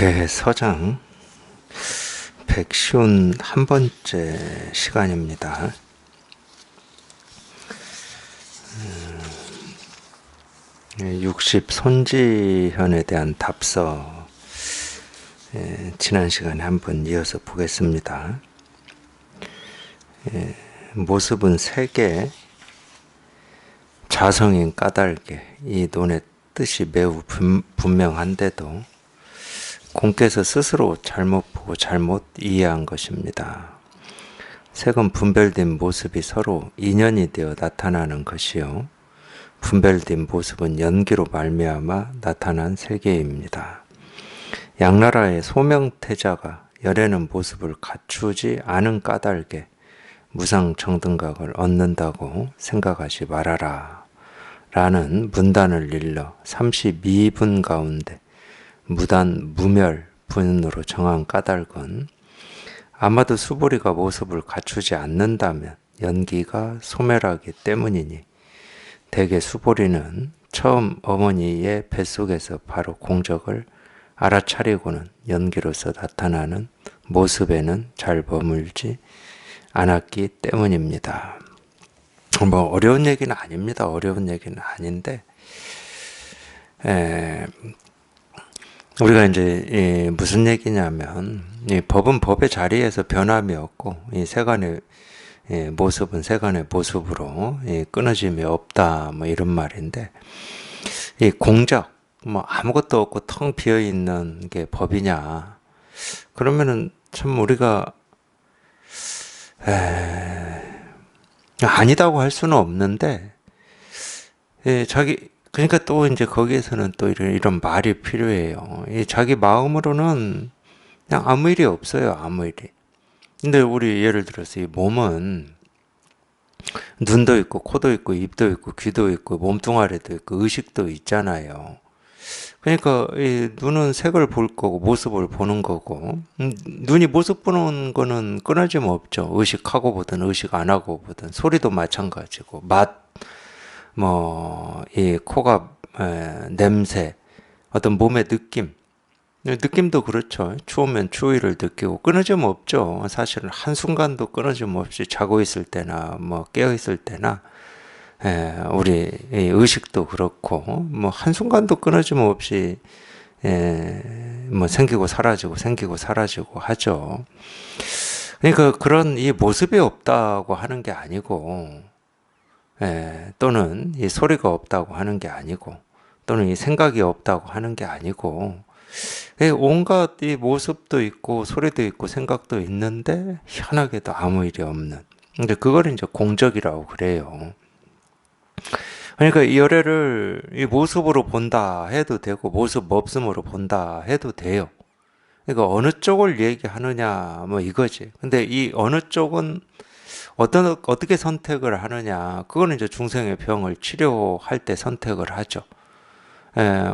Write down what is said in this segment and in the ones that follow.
대서장 151번째 시간입니다. 60 손지현에 대한 답서, 지난 시간에 한번 이어서 보겠습니다. 모습은 세계, 자성인 까닭에 이 논의 뜻이 매우 분명한데도 공께서 스스로 잘못 보고 잘못 이해한 것입니다. 색은 분별된 모습이 서로 인연이 되어 나타나는 것이요, 분별된 모습은 연기로 말미암아 나타난 세계입니다. 양나라의 소명태자가 열에는 모습을 갖추지 않은 까닭에 무상정등각을 얻는다고 생각하지 말아라 라는 문단을 일러 32분 가운데 무단 무멸 분으로 정한 까닭은 아마도 수보리가 모습을 갖추지 않는다면 연기가 소멸하기 때문이니, 대개 수보리는 처음 어머니의 뱃속에서 바로 공적을 알아차리고는 연기로서 나타나는 모습에는 잘 머물지 않았기 때문입니다. 뭐 어려운 얘기는 아닙니다. 어려운 얘기는 아닌데, 우리가 이제 무슨 얘기냐면, 이 법은 법의 자리에서 변함이 없고 이 세간의 모습은 세간의 모습으로 끊어짐이 없다, 뭐 이런 말인데, 이 공적, 뭐 아무것도 없고 텅 비어 있는 게 법이냐? 그러면은 참 우리가 아니다고 할 수는 없는데, 그러니까 또 이제 거기에서는 또 이런 말이 필요해요. 자기 마음으로는 그냥 아무 일이 없어요, 아무 일이. 근데 우리 예를 들어서 이 몸은 눈도 있고 코도 있고 입도 있고 귀도 있고 몸뚱아리도 있고 의식도 있잖아요. 그러니까 이 눈은 색을 볼 거고 모습을 보는 거고, 눈이 모습 보는 거는 끊어짐 없죠. 의식하고 보든 의식 안 하고 보든. 소리도 마찬가지고, 맛, 이 코가 냄새, 어떤 몸의 느낌도 그렇죠. 추우면 추위를 느끼고 끊어짐 없죠. 사실은 한순간도 끊어짐 없이 자고 있을 때나 깨어 있을 때나, 우리 의식도 그렇고 한순간도 끊어짐 없이 생기고 사라지고 하죠. 그러니까 그런 이 모습이 없다고 하는 게 아니고, 또는 이 소리가 없다고 하는 게 아니고, 또는 이 생각이 없다고 하는 게 아니고, 온갖 이 모습도 있고 소리도 있고 생각도 있는데 희한하게도 아무 일이 없는. 근데 그걸 이제 공적이라고 그래요. 그러니까 이 열애를 이 모습으로 본다 해도 되고 모습 없음으로 본다 해도 돼요. 그러니까 어느 쪽을 얘기하느냐 이거지. 근데 이 어느 쪽은 어떻게 선택을 하느냐, 그거는 이제 중생의 병을 치료할 때 선택을 하죠.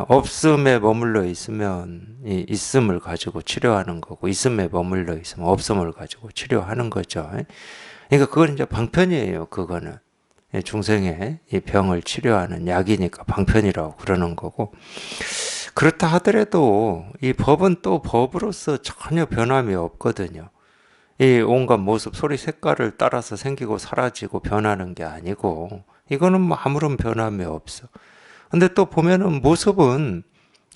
없음에 머물러 있으면 이 있음을 가지고 치료하는 거고, 있음에 머물러 있으면 없음을 가지고 치료하는 거죠. 그러니까 그건 이제 방편이에요. 그거는 중생의 이 병을 치료하는 약이니까 방편이라고 그러는 거고, 그렇다 하더라도 이 법은 또 법으로서 전혀 변함이 없거든요. 이 온갖 모습, 소리, 색깔을 따라서 생기고 사라지고 변하는 게 아니고, 이거는 아무런 변함이 없어. 근데 또 보면은 모습은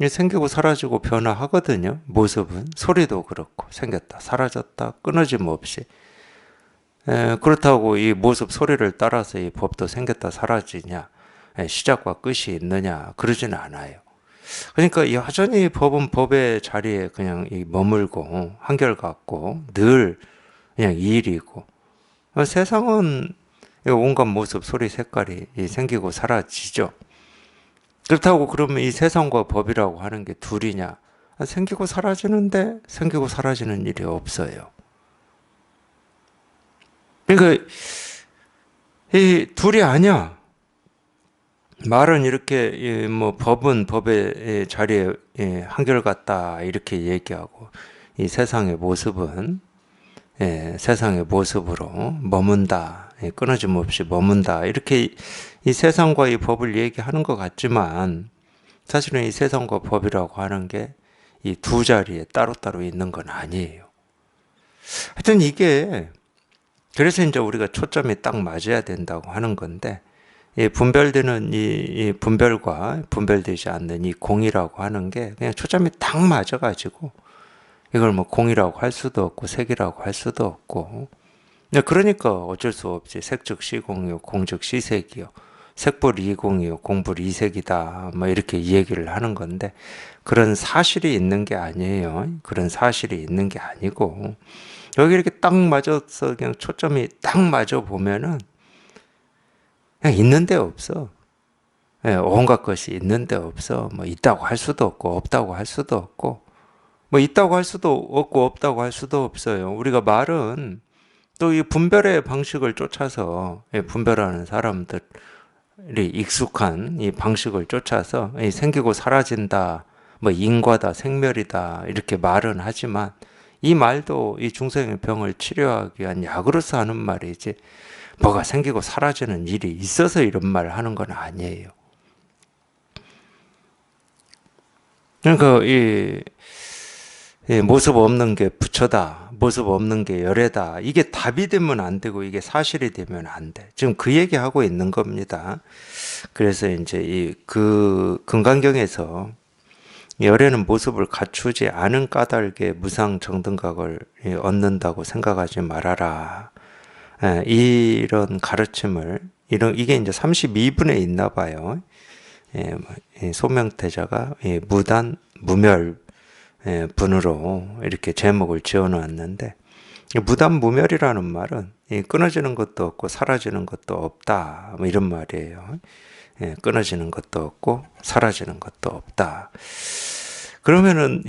생기고 사라지고 변화하거든요. 모습은 소리도 그렇고 생겼다 사라졌다 끊어짐 없이. 그렇다고 이 모습 소리를 따라서 이 법도 생겼다 사라지냐, 시작과 끝이 있느냐, 그러지는 않아요. 그러니까 여전히 법은 법의 자리에 그냥 머물고 한결같고 늘 그냥 일이고, 세상은 온갖 모습 소리 색깔이 생기고 사라지죠. 그렇다고 그러면 이 세상과 법이라고 하는 게 둘이냐? 생기고 사라지는데 생기고 사라지는 일이 없어요. 그러니까 이 둘이 아니야. 말은 이렇게 법은 법의 자리에 한결같다 이렇게 얘기하고, 이 세상의 모습은 세상의 모습으로 머문다, 끊어짐 없이 머문다, 이렇게 이 세상과 이 법을 얘기하는 것 같지만, 사실은 이 세상과 법이라고 하는 게 이 두 자리에 따로따로 있는 건 아니에요. 하여튼 이게 그래서 이제 우리가 초점이 딱 맞아야 된다고 하는 건데, 이 분별되는 이 분별과 분별되지 않는 이 공이라고 하는 게 그냥 초점이 딱 맞아가지고 이걸 뭐 공이라고 할 수도 없고 색이라고 할 수도 없고, 그러니까 어쩔 수 없지. 색즉 시공이요, 공즉 시색이요, 색불 이공이요, 공불 이색이다. 뭐 이렇게 이 얘기를 하는 건데, 그런 사실이 있는 게 아니에요. 그런 사실이 있는 게 아니고, 여기 이렇게 딱 맞아서 그냥 초점이 딱 맞아 보면은 그냥 있는 데 없어. 예, 온갖 것이 있는 데 없어. 뭐 있다고 할 수도 없고 없다고 할 수도 없고, 뭐 있다고 할 수도 없고 없다고 할 수도 없어요. 우리가 말은 또 이 분별의 방식을 쫓아서, 분별하는 사람들이 익숙한 이 방식을 쫓아서 생기고 사라진다, 뭐 인과다, 생멸이다 이렇게 말은 하지만, 이 말도 이 중생의 병을 치료하기 위한 약으로서 하는 말이지, 뭐가 생기고 사라지는 일이 있어서 이런 말을 하는 건 아니에요. 그러니까 이 모습 없는 게 부처다, 모습 없는 게 열애다, 이게 답이 되면 안 되고 이게 사실이 되면 안 돼. 지금 그 얘기하고 있는 겁니다. 그래서 이제 그 금강경에서 열애는 모습을 갖추지 않은 까닭에 무상 정등각을 얻는다고 생각하지 말아라. 이런 가르침을, 이게 이제 32분에 있나 봐요. 소명태자가 무단 무멸 분으로 이렇게 제목을 지어 놓았는데, 무단 무멸이라는 말은 끊어지는 것도 없고 사라지는 것도 없다, 뭐 이런 말이에요. 끊어지는 것도 없고 사라지는 것도 없다. 그러면은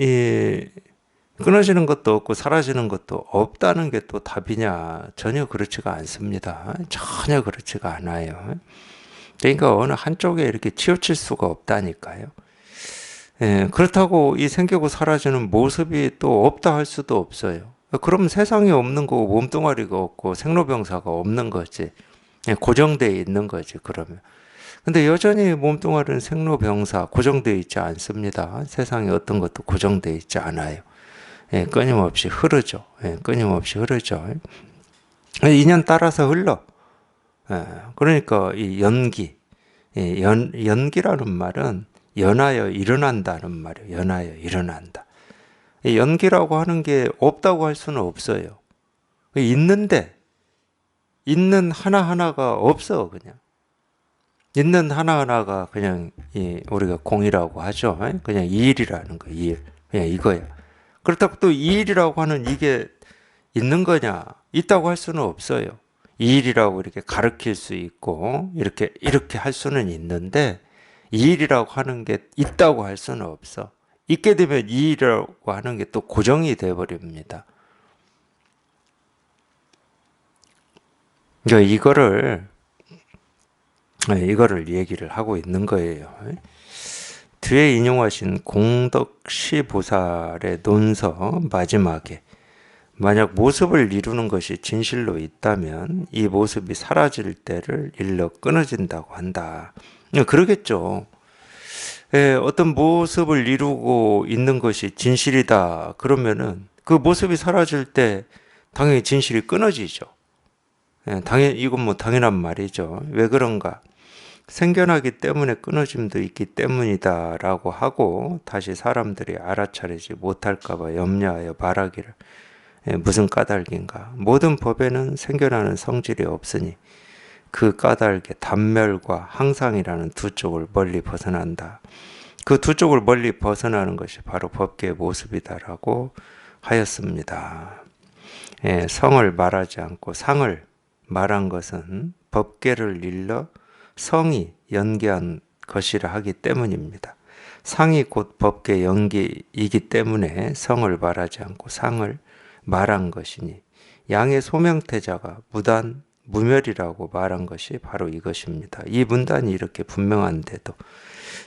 끊어지는 것도 없고 사라지는 것도 없다는 게 또 답이냐? 전혀 그렇지가 않습니다. 전혀 그렇지가 않아요. 그러니까 어느 한쪽에 이렇게 치우칠 수가 없다니까요. 그렇다고 이 생기고 사라지는 모습이 또 없다 할 수도 없어요. 그럼 세상에 없는 거고 몸뚱아리가 없고 생로병사가 없는 거지. 고정되어 있는 거지, 그러면. 근데 여전히 몸뚱아리는 생로병사 고정되어 있지 않습니다. 세상에 어떤 것도 고정되어 있지 않아요. 끊임없이 흐르죠. 끊임없이 흐르죠. 인연 따라서 흘러. 그러니까 이 연기, 연기라는 말은 연하여 일어난다는 말이에요. 연하여 일어난다. 연기라고 하는 게 없다고 할 수는 없어요. 있는데 있는 하나하나가 없어. 그냥 있는 하나하나가 그냥 우리가 공이라고 하죠. 그냥 이 일이라는 거, 이 일. 그냥 이거야. 그렇다고 또 이 일이라고 하는 이게 있는 거냐? 있다고 할 수는 없어요. 이 일이라고 이렇게 가르칠 수 있고 이렇게 할 수는 있는데, 이 일이라고 하는 게 있다고 할 수는 없어. 있게 되면 이 일이라고 하는 게 또 고정이 되어 버립니다. 그러니까 이거를 얘기를 하고 있는 거예요. 뒤에 인용하신 공덕시보살의 논서 마지막에, 만약 모습을 이루는 것이 진실로 있다면 이 모습이 사라질 때를 일러 끊어진다고 한다. 그러겠죠. 어떤 모습을 이루고 있는 것이 진실이다 그러면은 그 모습이 사라질 때 당연히 진실이 끊어지죠. 이건 뭐 당연한 말이죠. 왜 그런가? 생겨나기 때문에 끊어짐도 있기 때문이다라고 하고, 다시 사람들이 알아차리지 못할까봐 염려하여 말하기를, 무슨 까닭인가? 모든 법에는 생겨나는 성질이 없으니 그 까닭의 단멸과 항상이라는 두 쪽을 멀리 벗어난다. 그 두 쪽을 멀리 벗어나는 것이 바로 법계의 모습이다라고 하였습니다. 성을 말하지 않고 상을 말한 것은 법계를 일러 성이 연기한 것이라 하기 때문입니다. 상이 곧 법계 연기이기 때문에 성을 말하지 않고 상을 말한 것이니, 양의 소명태자가 무단 무멸이라고 말한 것이 바로 이것입니다. 이 문단이 이렇게 분명한데도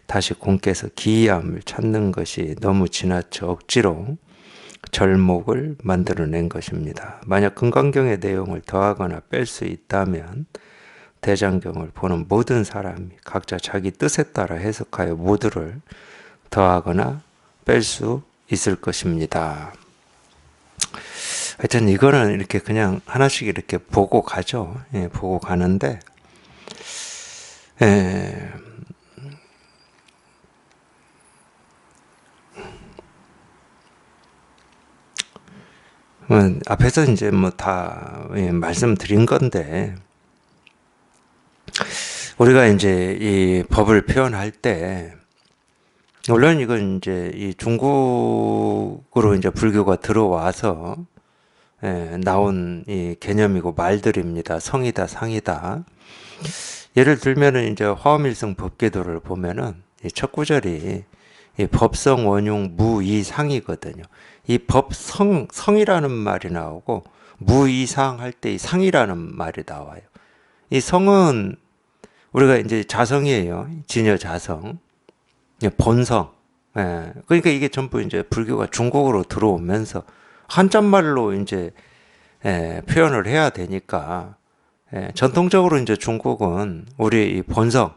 다시 공께서 기이함을 찾는 것이 너무 지나쳐 억지로 절목을 만들어낸 것입니다. 만약 금강경의 내용을 더하거나 뺄 수 있다면 대장경을 보는 모든 사람이 각자 자기 뜻에 따라 해석하여 모두를 더하거나 뺄 수 있을 것입니다. 하여튼 이거는 이렇게 그냥 하나씩 이렇게 보고 가죠. 예, 보고 가는데, 예, 앞에서 이제 뭐 다 말씀드린 건데, 우리가 이제 이 법을 표현할 때, 물론 이건 이제 이 중국으로 이제 불교가 들어와서 나온 이 개념이고 말들입니다. 성이다, 상이다. 예를 들면은 이제 화엄일성 법계도를 보면은 이 첫 구절이 이 법성 원용 무이상이거든요. 이 법성 성이라는 말이 나오고 무이상 할 때 이 상이라는 말이 나와요. 이 성은 우리가 이제 자성이에요. 진여 자성, 본성. 그러니까 이게 전부 이제 불교가 중국으로 들어오면서 한자말로 이제 표현을 해야 되니까 전통적으로 이제 중국은 우리 이 본성,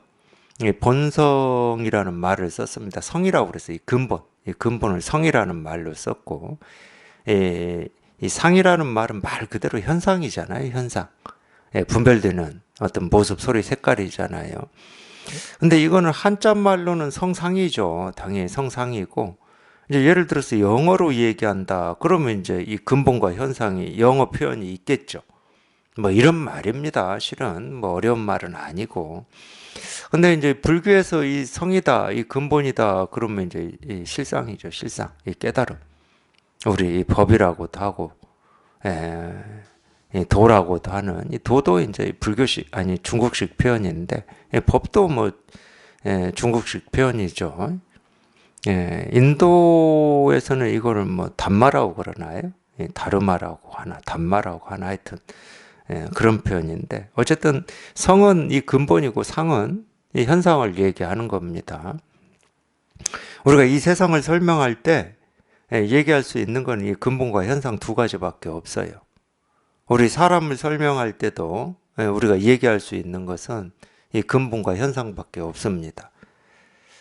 이 본성이라는 말을 썼습니다. 성이라고 그래서 이 근본을 성이라는 말로 썼고, 이 상이라는 말은 말 그대로 현상이잖아요. 현상. 분별되는 어떤 모습, 소리, 색깔이잖아요. 근데 이거는 한자 말로는 성상이죠. 당연히 성상이고, 이제 예를 들어서 영어로 얘기한다. 그러면 이제 이 근본과 현상이 영어 표현이 있겠죠. 뭐 이런 말입니다. 실은 뭐 어려운 말은 아니고. 근데 이제 불교에서 이 성이다, 이 근본이다. 그러면 이제 이 실상이죠. 실상, 이 깨달음. 우리 이 법이라고도 하고, 이 도라고도 하는 이 도도 이제 불교식 아니 중국식 표현인데 법도 뭐 중국식 표현이죠. 인도에서는 이거를 뭐 담마라고 그러나요? 다르마라고 하나, 담마라고 하나 하여튼 그런 표현인데 어쨌든 성은 이 근본이고 상은 이 현상을 얘기하는 겁니다. 우리가 이 세상을 설명할 때 얘기할 수 있는 건 이 근본과 현상 두 가지밖에 없어요. 우리 사람을 설명할 때도 우리가 얘기할 수 있는 것은 이 근본과 현상밖에 없습니다.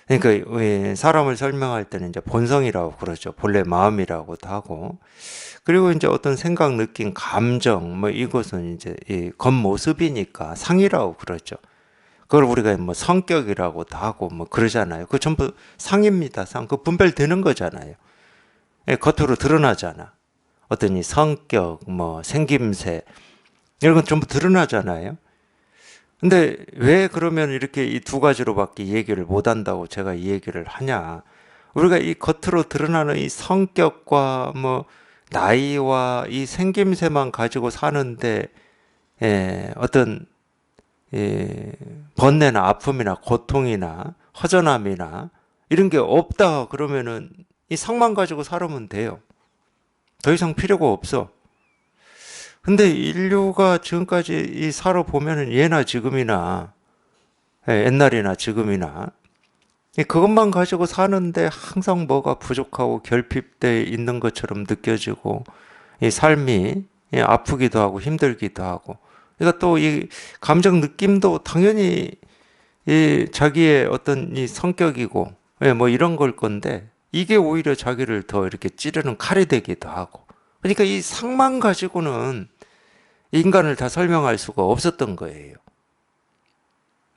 그러니까 사람을 설명할 때는 이제 본성이라고 그러죠. 본래 마음이라고도 하고, 그리고 이제 어떤 생각, 느낌, 감정 뭐 이것은 이제 이 겉모습이니까 상이라고 그러죠. 그걸 우리가 뭐 성격이라고도 하고 뭐 그러잖아요. 그 전부 상입니다. 상. 그 분별되는 거잖아요. 겉으로 드러나잖아. 어떤 이 성격, 뭐 생김새 이런 건 전부 드러나잖아요. 근데 왜 그러면 이렇게 이 두 가지로밖에 얘기를 못 한다고 제가 이 얘기를 하냐? 우리가 이 겉으로 드러나는 이 성격과 뭐 나이와 이 생김새만 가지고 사는데 어떤 번뇌나 아픔이나 고통이나 허전함이나 이런 게 없다 그러면은 이 상만 가지고 살으면 돼요. 더 이상 필요가 없어. 근데 인류가 지금까지 이 살아보면은 예나 지금이나 옛날이나 지금이나 그것만 가지고 사는데 항상 뭐가 부족하고 결핍돼 있는 것처럼 느껴지고 이 삶이 아프기도 하고 힘들기도 하고 그러니까 또 이 감정 느낌도 당연히 이 자기의 어떤 이 성격이고 뭐 이런 걸 건데 이게 오히려 자기를 더 이렇게 찌르는 칼이 되기도 하고 그러니까 이 상만 가지고는 인간을 다 설명할 수가 없었던 거예요.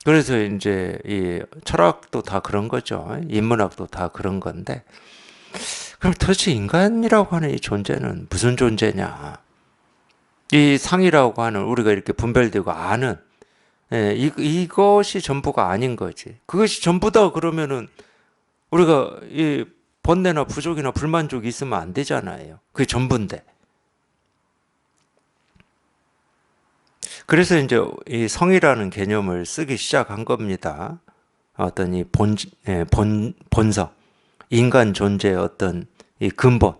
그래서 이제 이 철학도 다 그런 거죠. 인문학도 다 그런 건데 그럼 도대체 인간이라고 하는 이 존재는 무슨 존재냐? 이 상이라고 하는 우리가 이렇게 분별되고 아는 이것이 전부가 아닌 거지. 그것이 전부다 그러면은 우리가 이 번뇌나 부족이나 불만족이 있으면 안 되잖아요. 그게 전부인데. 그래서 이제 이 성이라는 개념을 쓰기 시작한 겁니다. 어떤 이 본성, 인간 존재의 어떤 이 근본,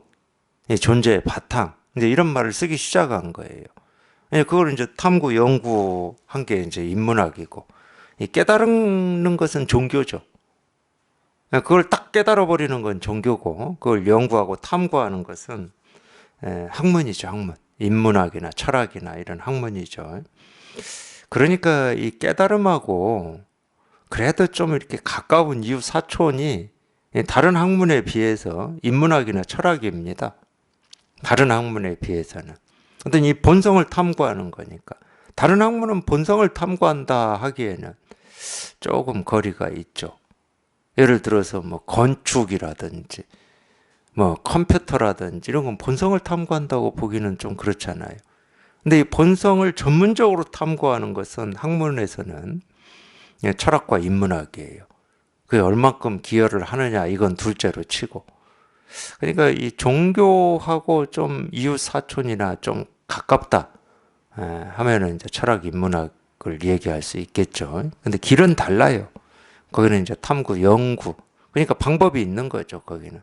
이 존재의 바탕, 이제 이런 말을 쓰기 시작한 거예요. 그걸 이제 탐구, 연구한 게 이제 인문학이고, 이 깨달는 것은 종교죠. 그걸 딱 깨달아 버리는 건 종교고, 그걸 연구하고 탐구하는 것은 학문이죠, 학문. 인문학이나 철학이나 이런 학문이죠. 그러니까 이 깨달음하고 그래도 좀 이렇게 가까운 이웃 사촌이 다른 학문에 비해서 인문학이나 철학입니다. 다른 학문에 비해서는. 어떤 이 본성을 탐구하는 거니까. 다른 학문은 본성을 탐구한다 하기에는 조금 거리가 있죠. 예를 들어서 뭐 건축이라든지 뭐 컴퓨터라든지 이런 건 본성을 탐구한다고 보기는 좀 그렇잖아요. 근데 이 본성을 전문적으로 탐구하는 것은 학문에서는 철학과 인문학이에요. 그게 얼만큼 기여를 하느냐 이건 둘째로 치고. 그러니까 이 종교하고 좀 이웃 사촌이나 좀 가깝다 하면은 이제 철학 인문학을 얘기할 수 있겠죠. 근데 길은 달라요. 거기는 이제 탐구, 연구. 그러니까 방법이 있는 거죠, 거기는.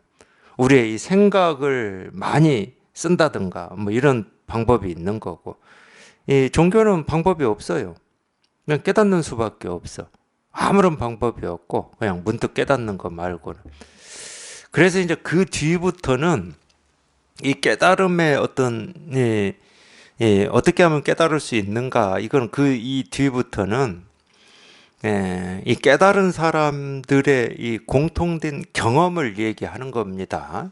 우리의 이 생각을 많이 쓴다든가 뭐 이런 방법이 있는 거고. 이 종교는 방법이 없어요. 그냥 깨닫는 수밖에 없어. 아무런 방법이 없고 그냥 문득 깨닫는 것 말고는. 그래서 이제 그 뒤부터는 이 깨달음의 어떤 어떻게 하면 깨달을 수 있는가 이건 그 이 뒤부터는 이 깨달은 사람들의 이 공통된 경험을 얘기하는 겁니다.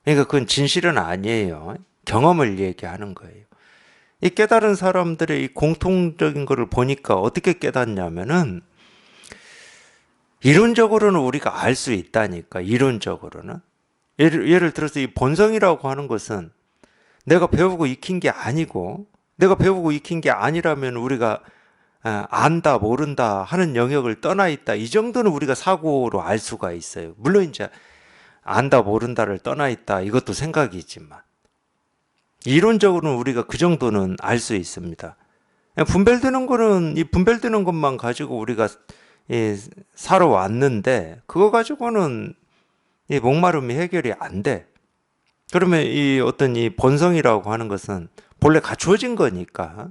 그러니까 그건 진실은 아니에요. 경험을 얘기하는 거예요. 이 깨달은 사람들의 이 공통적인 거를 보니까 어떻게 깨닫냐면은 이론적으로는 우리가 알 수 있다니까. 이론적으로는 예를 들어서 이 본성이라고 하는 것은 내가 배우고 익힌 게 아니고, 내가 배우고 익힌 게 아니라면 우리가 안다 모른다 하는 영역을 떠나 있다 이 정도는 우리가 사고로 알 수가 있어요. 물론 이제 안다 모른다를 떠나 있다 이것도 생각이지만 이론적으로는 우리가 그 정도는 알 수 있습니다. 분별되는 거는 이 분별되는 것만 가지고 우리가 살아왔는데 그거 가지고는 이 목마름이 해결이 안 돼. 그러면 이 어떤 이 본성이라고 하는 것은 본래 갖추어진 거니까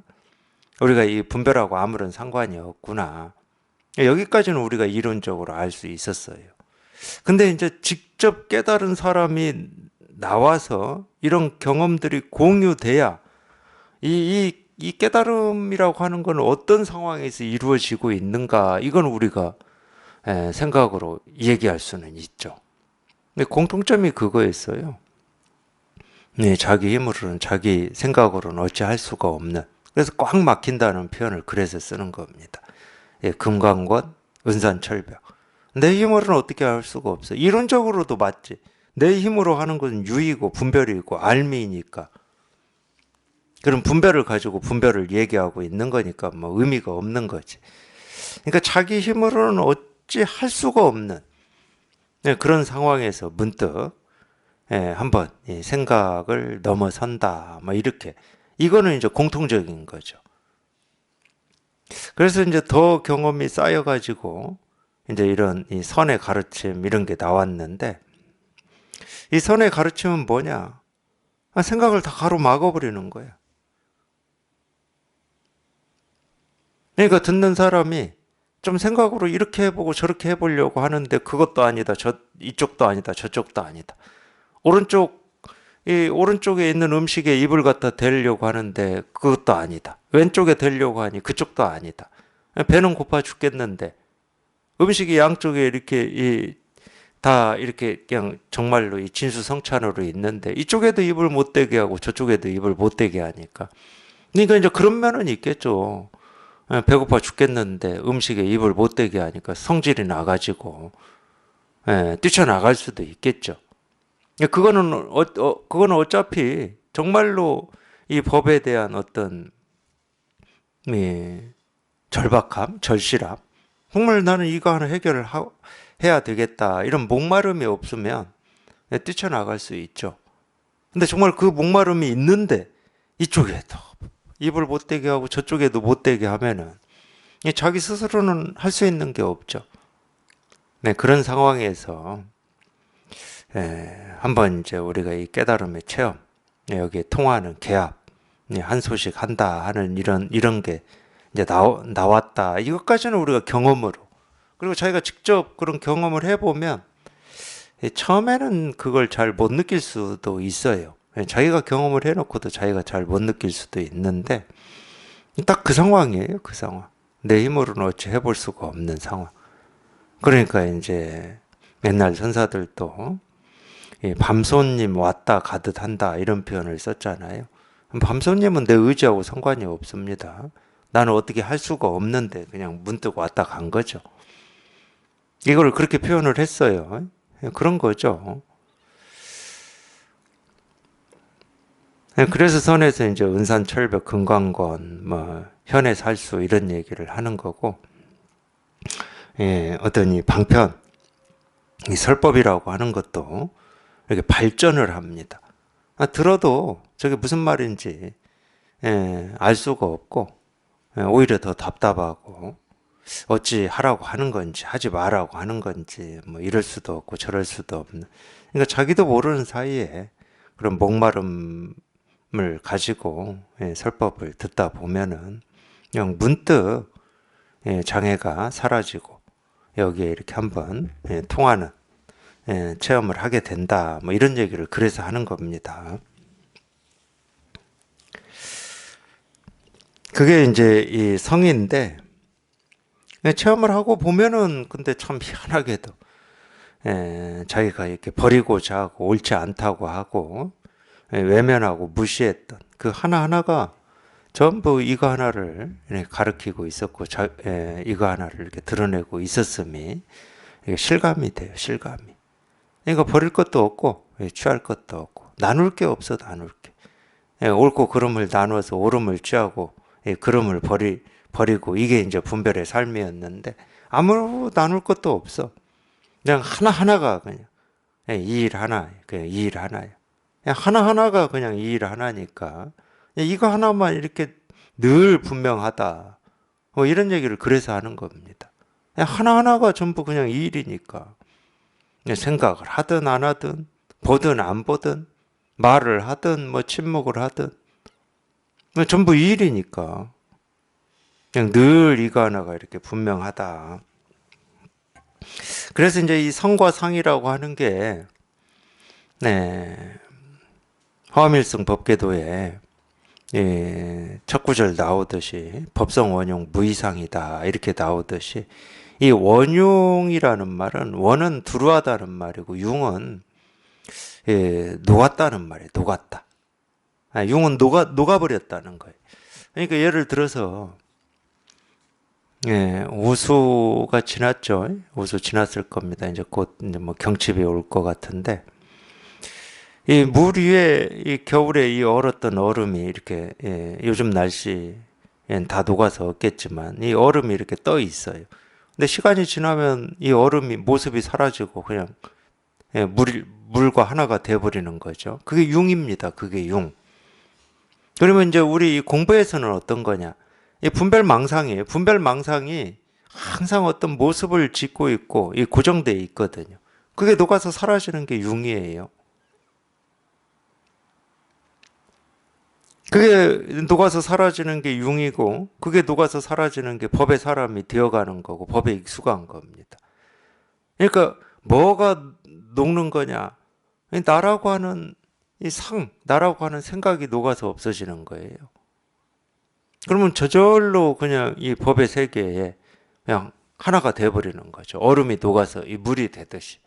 우리가 이 분별하고 아무런 상관이 없구나. 여기까지는 우리가 이론적으로 알 수 있었어요. 근데 이제 직접 깨달은 사람이 나와서 이런 경험들이 공유돼야 이 깨달음이라고 하는 건 어떤 상황에서 이루어지고 있는가 이건 우리가 생각으로 얘기할 수는 있죠. 근데 공통점이 그거였어요. 네, 자기 힘으로는 자기 생각으로는 어찌할 수가 없는. 그래서 꽉 막힌다는 표현을 그래서 쓰는 겁니다. 예, 금강권, 은산철벽. 내 힘으로는 어떻게 할 수가 없어. 이론적으로도 맞지. 내 힘으로 하는 것은 유이고 분별이고 알미니까. 그럼 분별을 가지고 분별을 얘기하고 있는 거니까 뭐 의미가 없는 거지. 그러니까 자기 힘으로는 어찌 할 수가 없는 그런 상황에서 문득 한번 생각을 넘어선다. 뭐 이렇게. 이거는 이제 공통적인 거죠. 그래서 이제 더 경험이 쌓여가지고 이제 이런 이 선의 가르침 이런 게 나왔는데 이 선의 가르침은 뭐냐? 생각을 다 가로막아버리는 거야. 그러니까 듣는 사람이 좀 생각으로 이렇게 해보고 저렇게 해보려고 하는데 그것도 아니다. 이쪽도 아니다. 저쪽도 아니다. 이 오른쪽에 있는 음식에 입을 갖다 대려고 하는데 그것도 아니다. 왼쪽에 대려고 하니 그쪽도 아니다. 배는 고파 죽겠는데 음식이 양쪽에 이렇게 다 이렇게 그냥 정말로 이 진수성찬으로 있는데 이쪽에도 입을 못 대게 하고 저쪽에도 입을 못 대게 하니까. 그러니까 이제 그런 면은 있겠죠. 배고파 죽겠는데 음식에 입을 못 대게 하니까 성질이 나가지고 뛰쳐나갈 수도 있겠죠. 그거는 어차피 정말로 이 법에 대한 어떤 절박함, 절실함. 정말 나는 이거 하나 해결을 해야 되겠다. 이런 목마름이 없으면 뛰쳐나갈 수 있죠. 근데 정말 그 목마름이 있는데 이쪽에도 입을 못 대게 하고 저쪽에도 못 대게 하면은 자기 스스로는 할 수 있는 게 없죠. 네, 그런 상황에서 한번 이제 우리가 이 깨달음의 체험, 여기에 통하는 개합, 한 소식 한다 하는 이런 게 이제 나왔다. 이것까지는 우리가 경험으로. 그리고 자기가 직접 그런 경험을 해보면 처음에는 그걸 잘 못 느낄 수도 있어요. 자기가 경험을 해놓고도 자기가 잘 못 느낄 수도 있는데 딱 그 상황이에요. 그 상황. 내 힘으로는 어찌 해볼 수가 없는 상황. 그러니까 이제 옛날 선사들도 밤손님 왔다 가듯 한다 이런 표현을 썼잖아요. 밤손님은 내 의지하고 상관이 없습니다. 나는 어떻게 할 수가 없는데 그냥 문득 왔다 간 거죠. 이걸 그렇게 표현을 했어요. 그런 거죠. 그래서 선에서 이제 은산철벽, 금강권, 뭐 현해살수 이런 얘기를 하는 거고, 어떤 이 방편, 이 설법이라고 하는 것도 이렇게 발전을 합니다. 들어도 저게 무슨 말인지 알 수가 없고 오히려 더 답답하고 어찌 하라고 하는 건지 하지 말라고 하는 건지 뭐 이럴 수도 없고 저럴 수도 없는, 그러니까 자기도 모르는 사이에 그런 목마름을 가지고 설법을 듣다 보면은 그냥 문득 장애가 사라지고 여기에 이렇게 한번 통하는 체험을 하게 된다. 뭐 이런 얘기를 그래서 하는 겁니다. 그게 이제 이 성인데 체험을 하고 보면은 근데 참 희한하게도 자기가 이렇게 버리고자 하고 옳지 않다고 하고 외면하고 무시했던 그 하나하나가 전부 이거 하나를 가리키고 있었고 이거 하나를 이렇게 드러내고 있었음이 실감이 돼요. 실감이. 그러니까 버릴 것도 없고 취할 것도 없고 나눌 게 없어. 나눌 게. 옳고 그름을 나누어서 옳음을 취하고 그름을 버리고 이게 이제 분별의 삶이었는데 아무 나눌 것도 없어. 그냥 하나하나가 그냥 이 일 하나, 그냥 이 일 하나야. 그냥 하나하나가 그냥 이 일 하나니까 이거 하나만 이렇게 늘 분명하다. 뭐 이런 얘기를 그래서 하는 겁니다. 하나하나가 전부 그냥 이 일이니까. 생각을 하든 안 하든 보든 안 보든 말을 하든 뭐 침묵을 하든 전부 이 일이니까 그냥 늘 이거 하나가 이렇게 분명하다. 그래서 이제 이 성과 상이라고 하는 게 화엄일승 법계도에 첫 구절 나오듯이 법성 원용 무이상이다 이렇게 나오듯이 이 원용이라는 말은 원은 두루하다는 말이고 용은 녹았다는 말이에요. 녹았다. 용은 녹아버렸다는 거예요. 그러니까 예를 들어서 우수가 지났죠. 우수 지났을 겁니다. 이제 곧 이제 뭐 경칩이 올 것 같은데 이 물 위에 이 겨울에 이 얼었던 얼음이 이렇게 요즘 날씨엔 다 녹아서 없겠지만 이 얼음이 이렇게 떠 있어요. 근데 시간이 지나면 이 얼음이 모습이 사라지고 그냥 물과 하나가 돼버리는 거죠. 그게 융입니다. 그게 융. 그러면 이제 우리 공부에서는 어떤 거냐? 이 분별망상이에요. 분별망상이 항상 어떤 모습을 짓고 있고 이 고정되어 있거든요. 그게 녹아서 사라지는 게 융이에요. 그게 녹아서 사라지는 게 융이고 그게 녹아서 사라지는 게 법의 사람이 되어가는 거고 법에 익숙한 겁니다. 그러니까 뭐가 녹는 거냐? 나라고 하는 이 나라고 하는 생각이 녹아서 없어지는 거예요. 그러면 저절로 그냥 이 법의 세계에 그냥 하나가 돼버리는 거죠. 얼음이 녹아서 이 물이 되듯이.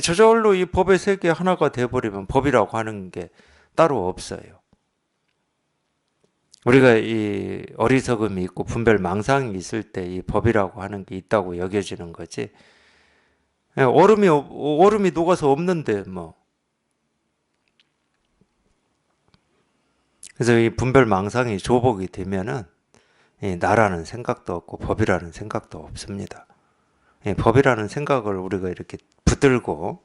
저절로 이 법의 세계에 하나가 돼버리면 법이라고 하는 게 따로 없어요. 우리가 이 어리석음이 있고 분별망상이 있을 때 이 법이라고 하는 게 있다고 여겨지는 거지. 얼음이 녹아서 없는데 뭐. 그래서 이 분별망상이 조복이 되면은 나라는 생각도 없고 법이라는 생각도 없습니다. 법이라는 생각을 우리가 이렇게 붙들고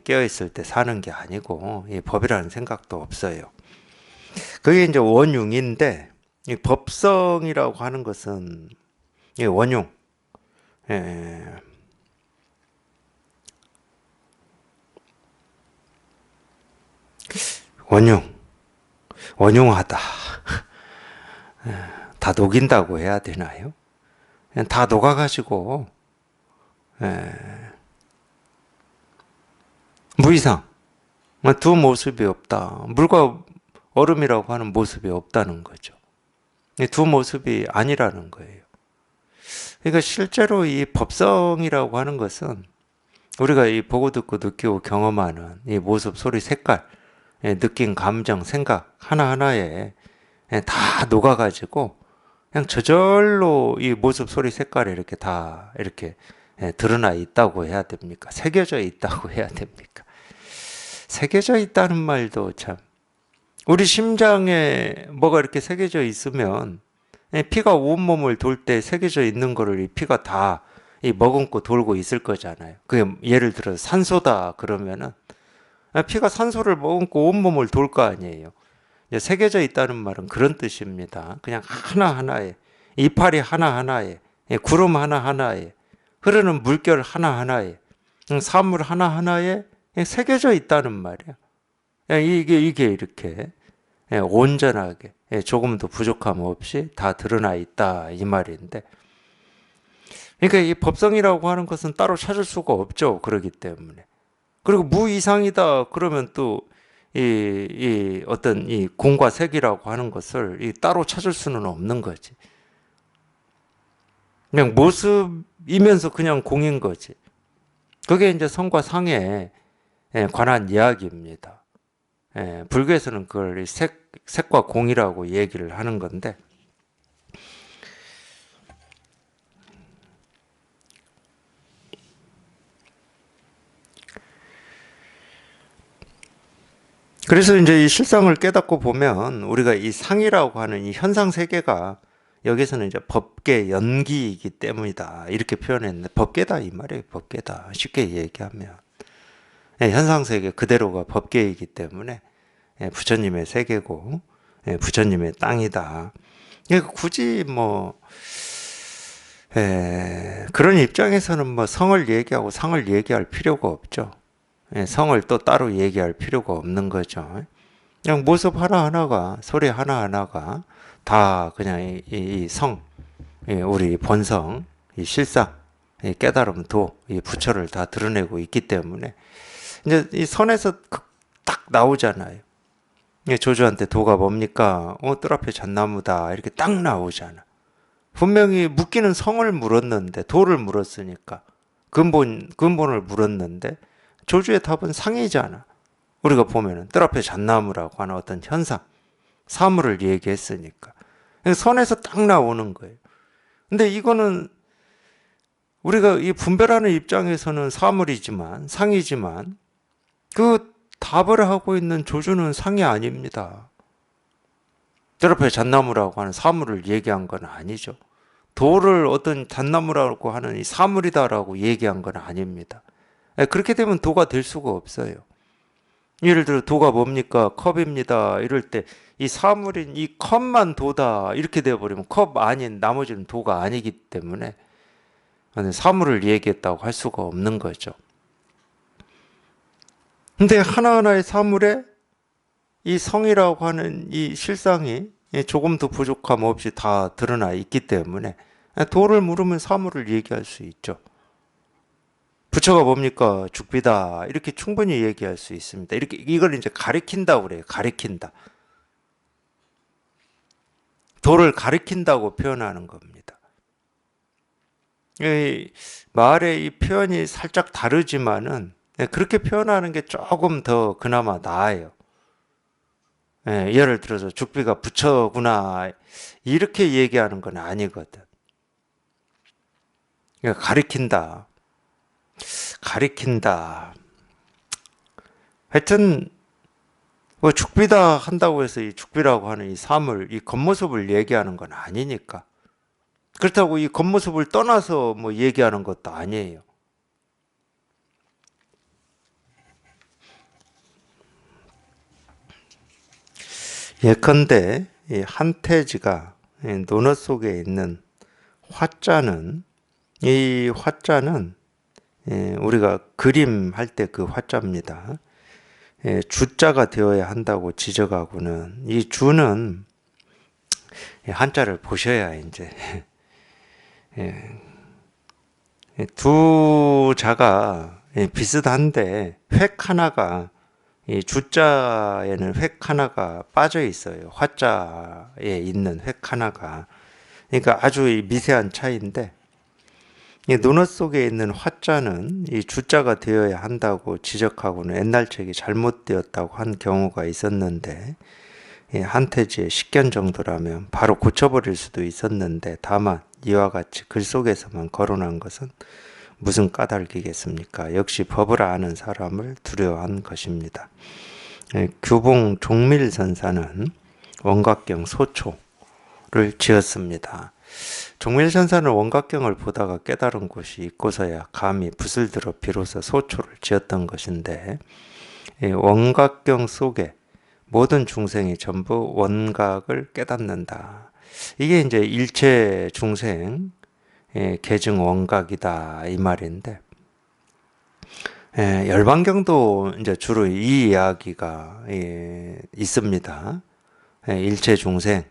깨어있을 때 사는 게 아니고 법이라는 생각도 없어요. 그게 이제 원융인데 이 법성이라고 하는 것은 원융. 원융하다. 다 녹인다고 해야 되나요? 그냥 다 녹아가지고 무이상. 두 모습이 없다. 물과 얼음이라고 하는 모습이 없다는 거죠. 두 모습이 아니라는 거예요. 그러니까 실제로 이 법성이라고 하는 것은 우리가 이 보고 듣고 느끼고 경험하는 이 모습, 소리, 색깔, 느낌, 감정, 생각 하나하나에 다 녹아가지고 그냥 저절로 이 모습, 소리, 색깔에 이렇게 다 이렇게 드러나 있다고 해야 됩니까? 새겨져 있다고 해야 됩니까? 새겨져 있다는 말도 참. 우리 심장에 뭐가 이렇게 새겨져 있으면 피가 온몸을 돌 때 새겨져 있는 거를 이 피가 다 머금고 돌고 있을 거잖아요. 그게 예를 들어 산소다 그러면은 피가 산소를 머금고 온몸을 돌 거 아니에요. 새겨져 있다는 말은 그런 뜻입니다. 그냥 하나하나에 이파리 하나하나에 구름 하나하나에 흐르는 물결 하나하나에 사물 하나하나에 새겨져 있다는 말이에요. 이게 이렇게 온전하게 조금도 부족함 없이 다 드러나 있다 이 말인데, 그러니까 이 법성이라고 하는 것은 따로 찾을 수가 없죠. 그렇기 때문에. 그리고 무이상이다 그러면 또 이 어떤 이 공과 색이라고 하는 것을 따로 찾을 수는 없는 거지. 그냥 모습이면서 그냥 공인 거지. 그게 이제 성과 상에 관한 이야기입니다. 불교에서는 그걸 색과 공이라고 얘기를 하는 건데, 그래서 이제 이 실상을 깨닫고 보면 우리가 이 상이라고 하는 이 현상 세계가 여기서는 이제 법계 연기이기 때문이다 이렇게 표현했는데, 법계다 이 말이에요. 법계다 쉽게 얘기하면 현상 세계 그대로가 법계이기 때문에 부처님의 세계고 부처님의 땅이다. 그러니까 굳이 뭐 그런 입장에서는 뭐 성을 얘기하고 상을 얘기할 필요가 없죠. 성을 또 따로 얘기할 필요가 없는 거죠. 그냥 모습 하나하나가, 소리 하나하나가 다 그냥 이 성, 우리 본성, 이 실상, 이 깨달음, 도, 이 부처를 다 드러내고 있기 때문에 이제 이 선에서 딱 나오잖아요. 조주한테 도가 뭡니까? 뜰 앞에 잣나무다. 이렇게 딱 나오잖아. 분명히 묻기는 성을 물었는데, 도를 물었으니까. 근본을 물었는데, 조주의 답은 상이잖아. 우리가 보면은 뜰 앞에 잣나무라고 하는 어떤 현상, 사물을 얘기했으니까. 선에서 딱 나오는 거예요. 근데 이거는 우리가 이 분별하는 입장에서는 사물이지만, 상이지만, 그 답을 하고 있는 조주는 상이 아닙니다. 뜰 앞에 잣나무라고 하는 사물을 얘기한 건 아니죠. 도를 어떤 잣나무라고 하는 이 사물이다라고 얘기한 건 아닙니다. 그렇게 되면 도가 될 수가 없어요. 예를 들어 도가 뭡니까? 컵입니다. 이럴 때 이 사물인 이 컵만 도다 이렇게 되어버리면 컵 아닌 나머지는 도가 아니기 때문에 사물을 얘기했다고 할 수가 없는 거죠. 근데 하나하나의 사물에 이 성이라고 하는 이 실상이 조금도 부족함 없이 다 드러나 있기 때문에 도를 물으면 사물을 얘기할 수 있죠. 부처가 뭡니까? 죽비다. 이렇게 충분히 얘기할 수 있습니다. 이걸 이제 가리킨다고 그래요. 가리킨다. 도를 가리킨다고 표현하는 겁니다. 말의 이 표현이 살짝 다르지만은 그렇게 표현하는 게 조금 더 그나마 나아요. 예를 들어서 죽비가 부처구나 이렇게 얘기하는 건 아니거든. 그러니까 가리킨다. 하여튼 뭐 죽비다 한다고 해서 이 죽비라고 하는 이 사물, 이 겉모습을 얘기하는 건 아니니까. 그렇다고 이 겉모습을 떠나서 뭐 얘기하는 것도 아니에요. 예컨대 이 한태지가 논어 속에 있는 화자는, 이 화자는 우리가 그림 할 때 그 화자입니다. 주자가 되어야 한다고 지적하고는, 이 주는 한자를 보셔야 이제 두 자가 비슷한데 획 하나가, 이 주자에는 획 하나가 빠져 있어요. 화자에 있는 획 하나가. 그러니까 아주 미세한 차이인데, 이 논어 속에 있는 화자는 이 주자가 되어야 한다고 지적하고는 옛날 책이 잘못되었다고 한 경우가 있었는데, 한태지의 식견 정도라면 바로 고쳐버릴 수도 있었는데, 다만 이와 같이 글 속에서만 거론한 것은 무슨 까닭이겠습니까? 역시 법을 아는 사람을 두려워한 것입니다. 규봉 종밀선사는 원각경 소초를 지었습니다. 종밀선사는 원각경을 보다가 깨달은 곳이 있고서야 감히 붓을 들어 비로소 소초를 지었던 것인데, 원각경 속에 모든 중생이 전부 원각을 깨닫는다. 이게 이제 일체 중생 계증 원각이다 이 말인데, 열반경도 이제 주로 이 이야기가 있습니다. 일체 중생,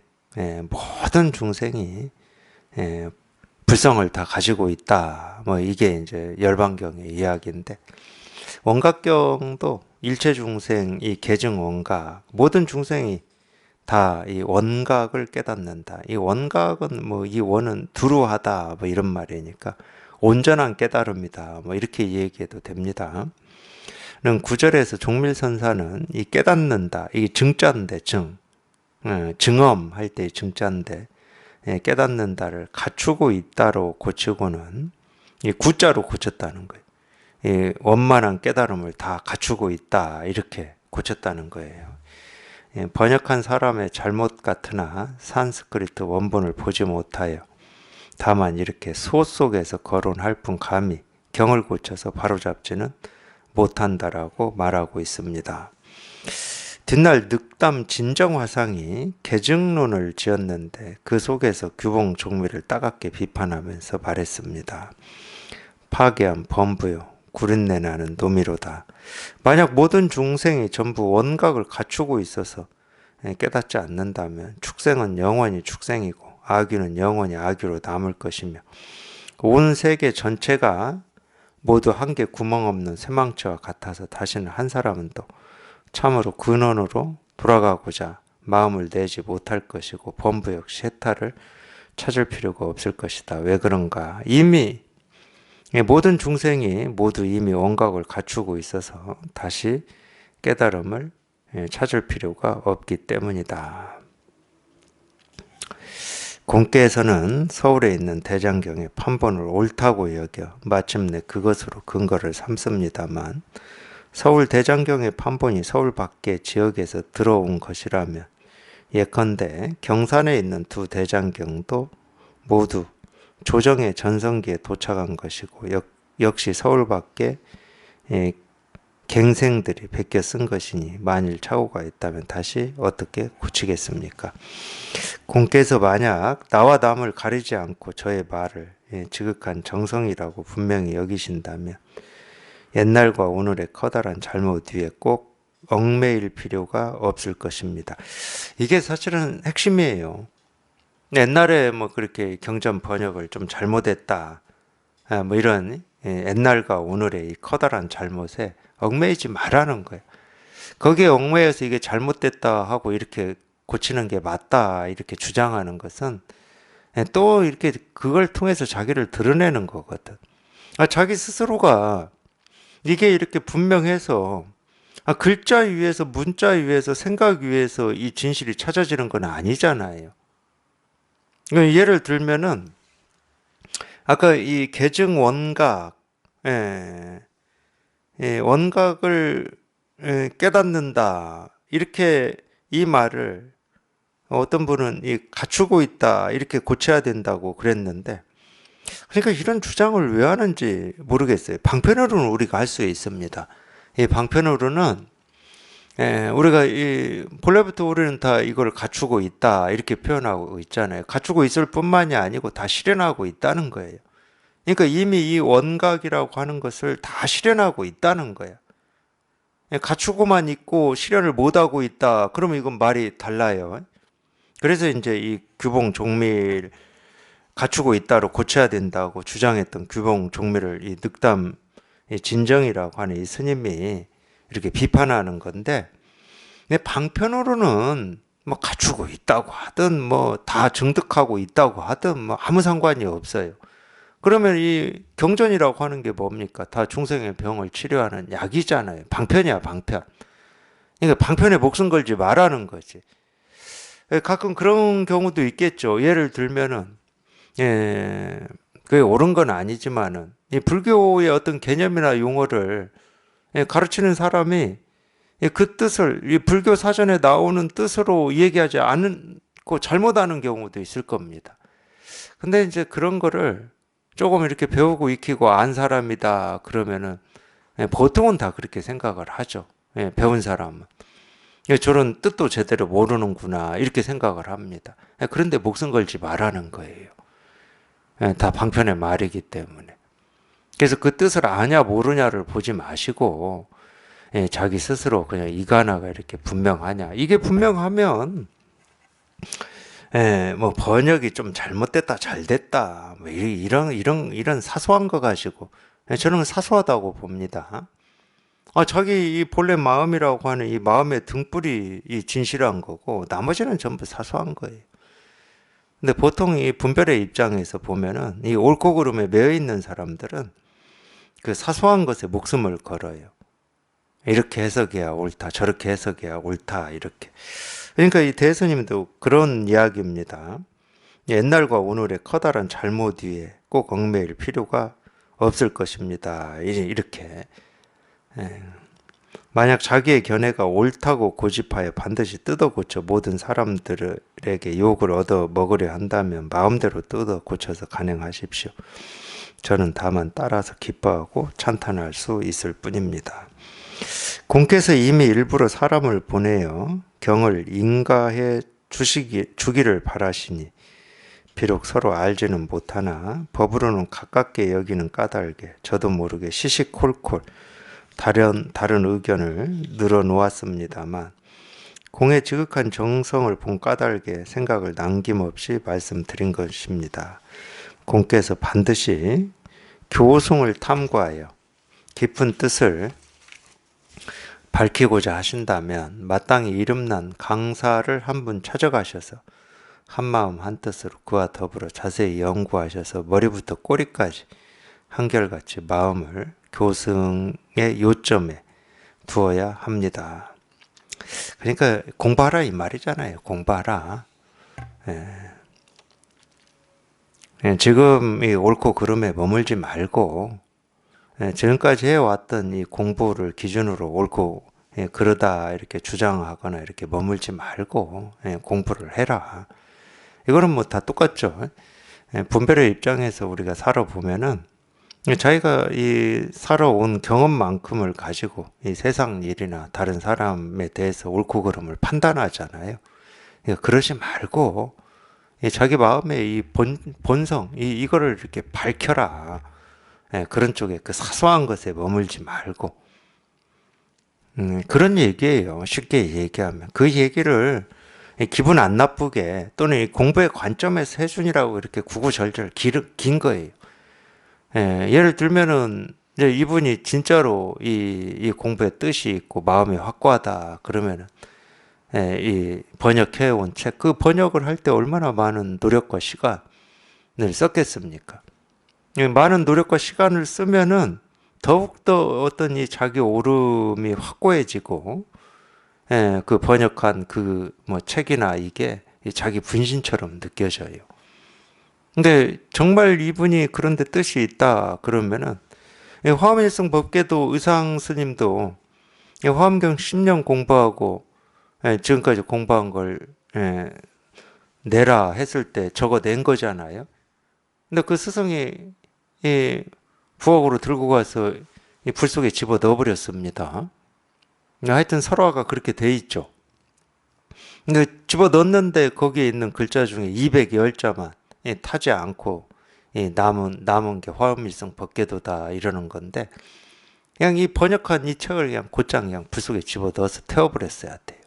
모든 중생이 불성을 다 가지고 있다. 뭐 이게 이제 열반경의 이야기인데, 원각경도 일체 중생 이 계증 원각, 모든 중생이 다 이 원각을 깨닫는다. 이 원각은 뭐 이 원은 두루하다 뭐 이런 말이니까 온전한 깨달음이다. 뭐 이렇게 얘기해도 됩니다. 는 구절에서 종밀선사는 이 깨닫는다. 이게 증자인데 증엄할 때 증자인데 깨닫는다를 갖추고 있다로 고치고는 이 구자로 고쳤다는 거예요. 이 원만한 깨달음을 다 갖추고 있다 이렇게 고쳤다는 거예요. 번역한 사람의 잘못 같으나 산스크리트 원본을 보지 못하여 다만 이렇게 소 속에서 거론할 뿐 감히 경을 고쳐서 바로잡지는 못한다라고 말하고 있습니다. 뒷날 늑담 진정화상이 계증론을 지었는데 그 속에서 규봉 종밀을 따갑게 비판하면서 말했습니다. 파괴한 범부요 구린내 나는 노미로다. 만약 모든 중생이 전부 원각을 갖추고 있어서 깨닫지 않는다면 축생은 영원히 축생이고 악유는 영원히 악유로 남을 것이며 온 세계 전체가 모두 한 개 구멍 없는 쇠망치와 같아서 다시는 한 사람은 또 참으로 근원으로 돌아가고자 마음을 내지 못할 것이고 범부 역시 해탈을 찾을 필요가 없을 것이다. 왜 그런가? 이미 모든 중생이 모두 이미 원각을 갖추고 있어서 다시 깨달음을 찾을 필요가 없기 때문이다. 공께에서는 서울에 있는 대장경의 판본을 옳다고 여겨 마침내 그것으로 근거를 삼습니다만, 서울 대장경의 판본이 서울 밖의 지역에서 들어온 것이라면 예컨대 경산에 있는 두 대장경도 모두 조정의 전성기에 도착한 것이고 역시 서울 밖에 갱생들이 베껴 쓴 것이니 만일 착오가 있다면 다시 어떻게 고치겠습니까? 공께서 만약 나와 남을 가리지 않고 저의 말을 지극한 정성이라고 분명히 여기신다면 옛날과 오늘의 커다란 잘못 위에 꼭 얽매일 필요가 없을 것입니다. 이게 사실은 핵심이에요. 옛날에 뭐 그렇게 경전 번역을 좀 잘못했다, 뭐 이런 옛날과 오늘의 이 커다란 잘못에 얽매이지 말라는 거예요. 거기에 얽매여서 이게 잘못됐다 하고 이렇게 고치는 게 맞다 이렇게 주장하는 것은 또 이렇게 그걸 통해서 자기를 드러내는 거거든. 자기 스스로가 이게 이렇게 분명해서 글자 위에서 문자 위에서 생각 위에서 이 진실이 찾아지는 건 아니잖아요. 예를 들면은 아까 이 계증 원각, 원각을 깨닫는다 이렇게 이 말을 어떤 분은 이 갖추고 있다 이렇게 고쳐야 된다고 그랬는데, 그러니까 이런 주장을 왜 하는지 모르겠어요. 방편으로는 우리가 할 수 있습니다. 이 방편으로는 우리가 본래부터 우리는 다 이걸 갖추고 있다 이렇게 표현하고 있잖아요. 갖추고 있을 뿐만이 아니고 다 실현하고 있다는 거예요. 그러니까 이미 이 원각이라고 하는 것을 다 실현하고 있다는 거예요. 갖추고만 있고 실현을 못하고 있다 그러면 이건 말이 달라요. 그래서 이제 이 규봉 종밀 갖추고 있다로 고쳐야 된다고 주장했던 규봉 종밀을 이 늑담 진정이라고 하는 이 스님이 이렇게 비판하는 건데, 방편으로는 뭐 갖추고 있다고 하든 뭐 다 증득하고 있다고 하든 뭐 아무 상관이 없어요. 그러면 이 경전이라고 하는 게 뭡니까? 다 중생의 병을 치료하는 약이잖아요. 방편이야, 방편. 그러니까 방편에 목숨 걸지 말라는 거지. 가끔 그런 경우도 있겠죠. 예를 들면은, 예, 그게 옳은 건 아니지만은, 이 불교의 어떤 개념이나 용어를 가르치는 사람이 그 뜻을, 이 불교 사전에 나오는 뜻으로 얘기하지 않고 잘못하는 경우도 있을 겁니다. 근데 이제 그런 거를 조금 이렇게 배우고 익히고 안 사람이다 그러면은 보통은 다 그렇게 생각을 하죠. 배운 사람은. 저런 뜻도 제대로 모르는구나 이렇게 생각을 합니다. 그런데 목숨 걸지 말라는 거예요. 다 방편의 말이기 때문에. 그래서 그 뜻을 아냐 모르냐를 보지 마시고 자기 스스로 그냥 이가나가 이렇게 분명하냐. 이게 분명하면 뭐 번역이 좀 잘못됐다, 잘 됐다, 뭐 이런 사소한 거 가지고 저는 사소하다고 봅니다. 자기 이 본래 마음이라고 하는 이 마음의 등불이 이 진실한 거고 나머지는 전부 사소한 거예요. 근데 보통 이 분별의 입장에서 보면은 이 옳고 그름에 매여 있는 사람들은 그 사소한 것에 목숨을 걸어요. 이렇게 해석해야 옳다, 저렇게 해석해야 옳다, 이렇게. 그러니까 이 대스님도 그런 이야기입니다. 옛날과 오늘의 커다란 잘못 위에 꼭 얽매일 필요가 없을 것입니다. 이렇게. 만약 자기의 견해가 옳다고 고집하여 반드시 뜯어 고쳐 모든 사람들에게 욕을 얻어 먹으려 한다면 마음대로 뜯어 고쳐서 간행하십시오. 저는 다만 따라서 기뻐하고 찬탄할 수 있을 뿐입니다. 공께서 이미 일부러 사람을 보내어 경을 인가해 주기를 바라시니 비록 서로 알지는 못하나 법으로는 가깝게 여기는 까닭에 저도 모르게 시시콜콜 다른 의견을 늘어놓았습니다만 공의 지극한 정성을 본 까닭에 생각을 남김없이 말씀드린 것입니다. 공께서 반드시 교승을 탐구하여 깊은 뜻을 밝히고자 하신다면 마땅히 이름난 강사를 한 분 찾아가셔서 한마음 한뜻으로 그와 더불어 자세히 연구하셔서 머리부터 꼬리까지 한결같이 마음을 교승의 요점에 두어야 합니다. 그러니까 공부하라 이 말이잖아요. 공부하라. 지금 이 옳고 그름에 머물지 말고 지금까지 해왔던 이 공부를 기준으로 옳고 그러다 이렇게 주장하거나 이렇게 머물지 말고 공부를 해라. 이거는 뭐 다 똑같죠. 분별의 입장에서 우리가 살아보면은 자기가 이 살아온 경험만큼을 가지고 이 세상 일이나 다른 사람에 대해서 옳고 그름을 판단하잖아요. 그러니까 그러지 말고 자기 마음의 이 본성 이거를 이렇게 밝혀라. 그런 쪽에 그 사소한 것에 머물지 말고 그런 얘기예요. 쉽게 얘기하면 그 얘기를 기분 안 나쁘게 또는 이 공부의 관점에서 해준이라고 이렇게 구구절절 긴 거예요. 예를 들면은 이제 이분이 진짜로 이 공부의 뜻이 있고 마음이 확고하다 그러면은 이 번역해온 책 그 번역을 할 때 얼마나 많은 노력과 시간을 썼겠습니까? 많은 노력과 시간을 쓰면은 더욱더 어떤 이 자기 오름이 확고해지고 그 번역한 그 뭐 책이나 이게 자기 분신처럼 느껴져요. 근데 정말 이분이 그런데 뜻이 있다 그러면은 화엄일성 법계도 의상 스님도 화엄경 10년 공부하고 지금까지 공부한 걸 내라 했을 때 적어낸 거잖아요. 근데 그 스승이 부엌으로 들고 가서 불 속에 집어 넣어버렸습니다. 하여튼 설화가 그렇게 돼 있죠. 근데 집어 넣었는데 거기에 있는 글자 중에 210자만 타지 않고 남은 게 화엄일성 법계도다 이러는 건데 그냥 이 번역한 이 책을 그냥 곧장 그냥 불 속에 집어 넣어서 태워버렸어야 돼요.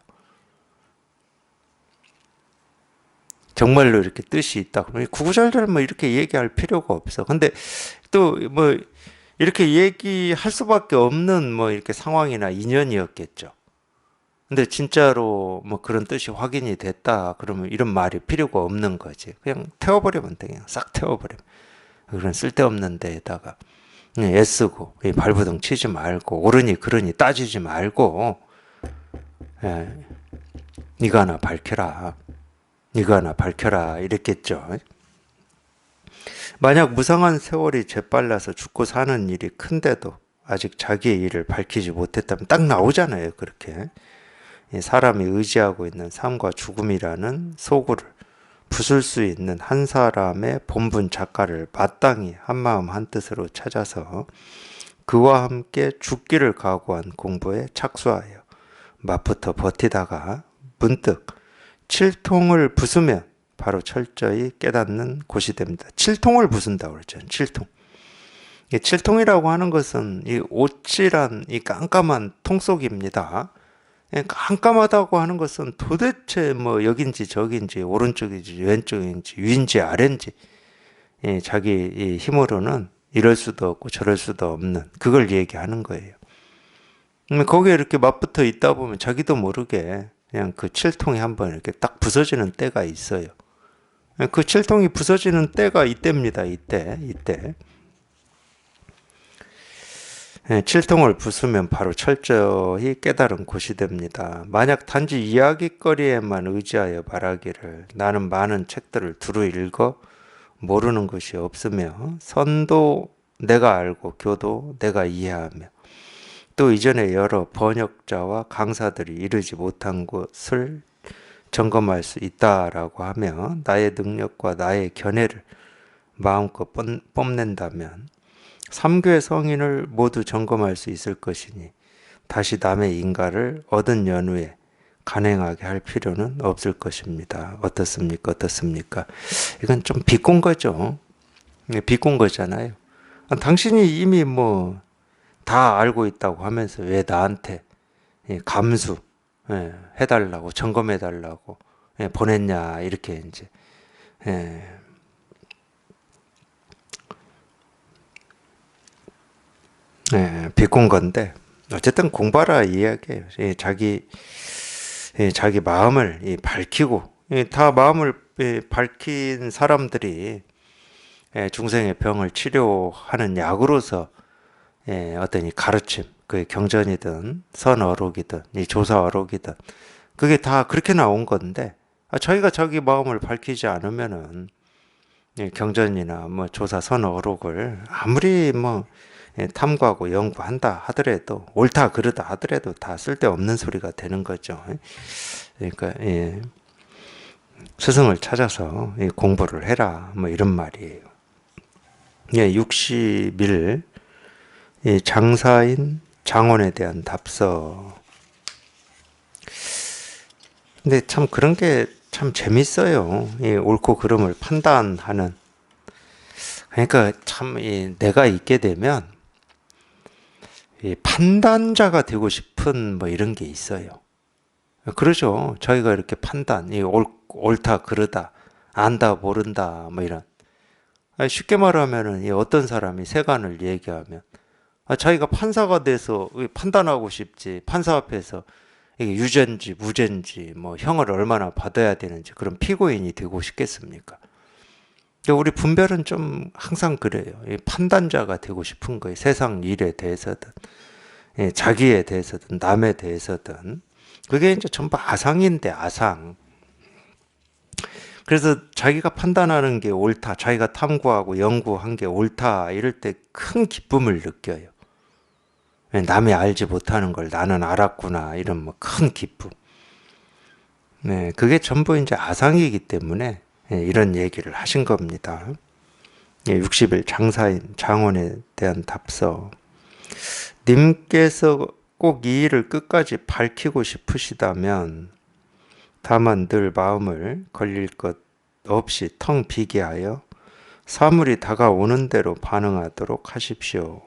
정말로 이렇게 뜻이 있다 그러면 구구절절 뭐 이렇게 얘기할 필요가 없어. 근데 또 뭐 이렇게 얘기할 수밖에 없는 뭐 이렇게 상황이나 인연이었겠죠. 근데 진짜로 뭐 그런 뜻이 확인이 됐다 그러면 이런 말이 필요가 없는 거지. 그냥 태워버리면 돼. 그냥 싹 태워버리면. 그런 쓸데없는 데에다가 애쓰고 발버둥 치지 말고 옳으니 그러니 따지지 말고 이거 하나 밝혀라. 이거 하나 밝혀라 이랬겠죠. 만약 무상한 세월이 재빨라서 죽고 사는 일이 큰데도 아직 자기의 일을 밝히지 못했다면 딱 나오잖아요. 그렇게 사람이 의지하고 있는 삶과 죽음이라는 소굴을 부술 수 있는 한 사람의 본분 작가를 마땅히 한마음 한뜻으로 찾아서 그와 함께 죽기를 각오한 공부에 착수하여 맛부터 버티다가 문득 칠통을 부수면 바로 철저히 깨닫는 곳이 됩니다. 칠통을 부순다고 그랬죠. 칠통. 이 칠통이라고 하는 것은 이 오칠한 이 깜깜한 통 속입니다. 깜깜하다고 하는 것은 도대체 뭐 여긴지 저긴지 오른쪽인지 왼쪽인지 위인지 아래인지 자기 힘으로는 이럴 수도 없고 저럴 수도 없는 그걸 얘기하는 거예요. 거기에 이렇게 맞붙어 있다 보면 자기도 모르게 그냥 그 칠통이 한번 이렇게 딱 부서지는 때가 있어요. 그 칠통이 부서지는 때가 이때입니다. 이때. 칠통을 부수면 바로 철저히 깨달은 곳이 됩니다. 만약 단지 이야기거리에만 의지하여 말하기를 나는 많은 책들을 두루 읽어 모르는 것이 없으며 선도 내가 알고 교도 내가 이해하며 또 이전에 여러 번역자와 강사들이 이르지 못한 것을 점검할 수 있다라고 하며 나의 능력과 나의 견해를 마음껏 뽐낸다면 삼교의 성인을 모두 점검할 수 있을 것이니 다시 남의 인가를 얻은 연후에 간행하게 할 필요는 없을 것입니다. 어떻습니까? 이건 좀 비꼰 거죠. 비꼰 거잖아요. 당신이 이미 뭐 다 알고 있다고 하면서 왜 나한테 감수 해달라고 점검해달라고 보냈냐 이렇게 이제 비꼰 건데 어쨌든 공부하라 이야기예요. 자기 마음을 밝히고 다 마음을 밝힌 사람들이 중생의 병을 치료하는 약으로서 어떤 이 가르침, 그 경전이든 선어록이든 이 조사어록이든 그게 다 그렇게 나온 건데 저희가 자기 마음을 밝히지 않으면은 경전이나 뭐 조사 선어록을 아무리 뭐 탐구하고 연구한다 하더라도 옳다 그르다 하더라도 다 쓸데없는 소리가 되는 거죠. 그러니까 스승을 찾아서 공부를 해라 뭐 이런 말이에요. 60일 장사인 장원에 대한 답서. 근데 참 그런 게 참 재밌어요. 옳고 그름을 판단하는. 그러니까 참 내가 있게 되면 판단자가 되고 싶은 뭐 이런 게 있어요. 그러죠. 저희가 이렇게 판단, 옳다 그르다, 안다 모른다 뭐 이런. 쉽게 말하면은 어떤 사람이 세간을 얘기하면 자기가 판사가 돼서 판단하고 싶지. 판사 앞에서 이게 유죄인지 무죄인지 뭐 형을 얼마나 받아야 되는지 그런 피고인이 되고 싶겠습니까? 우리 분별은 좀 항상 그래요. 판단자가 되고 싶은 거예요. 세상 일에 대해서든 자기에 대해서든 남에 대해서든 그게 이제 전부 아상인데 아상. 그래서 자기가 판단하는 게 옳다, 자기가 탐구하고 연구한 게 옳다 이럴 때 큰 기쁨을 느껴요. 남이 알지 못하는 걸 나는 알았구나 이런 뭐 큰 기쁨. 그게 전부 이제 아상이기 때문에 이런 얘기를 하신 겁니다. 60일 장사인 장원에 대한 답서. 님께서 꼭 이 일을 끝까지 밝히고 싶으시다면 다만 늘 마음을 걸릴 것 없이 텅 비게 하여 사물이 다가오는 대로 반응하도록 하십시오.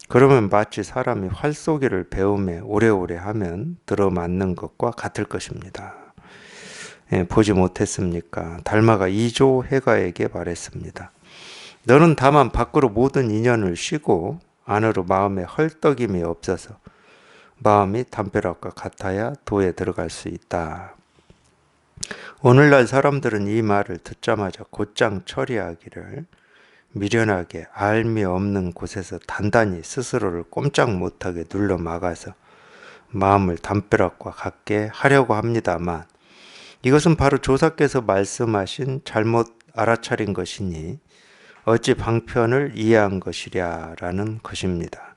그러면 마치 사람이 활쏘기를 배움에 오래오래 하면 들어맞는 것과 같을 것입니다. 보지 못했습니까? 달마가 이조 해가에게 말했습니다. 너는 다만 밖으로 모든 인연을 쉬고 안으로 마음에 헐떡임이 없어서 마음이 담벼락과 같아야 도에 들어갈 수 있다. 오늘날 사람들은 이 말을 듣자마자 곧장 처리하기를 미련하게 알미 없는 곳에서 단단히 스스로를 꼼짝 못하게 눌러 막아서 마음을 담벼락과 같게 하려고 합니다만 이것은 바로 조사께서 말씀하신 잘못 알아차린 것이니 어찌 방편을 이해한 것이랴라는 것입니다.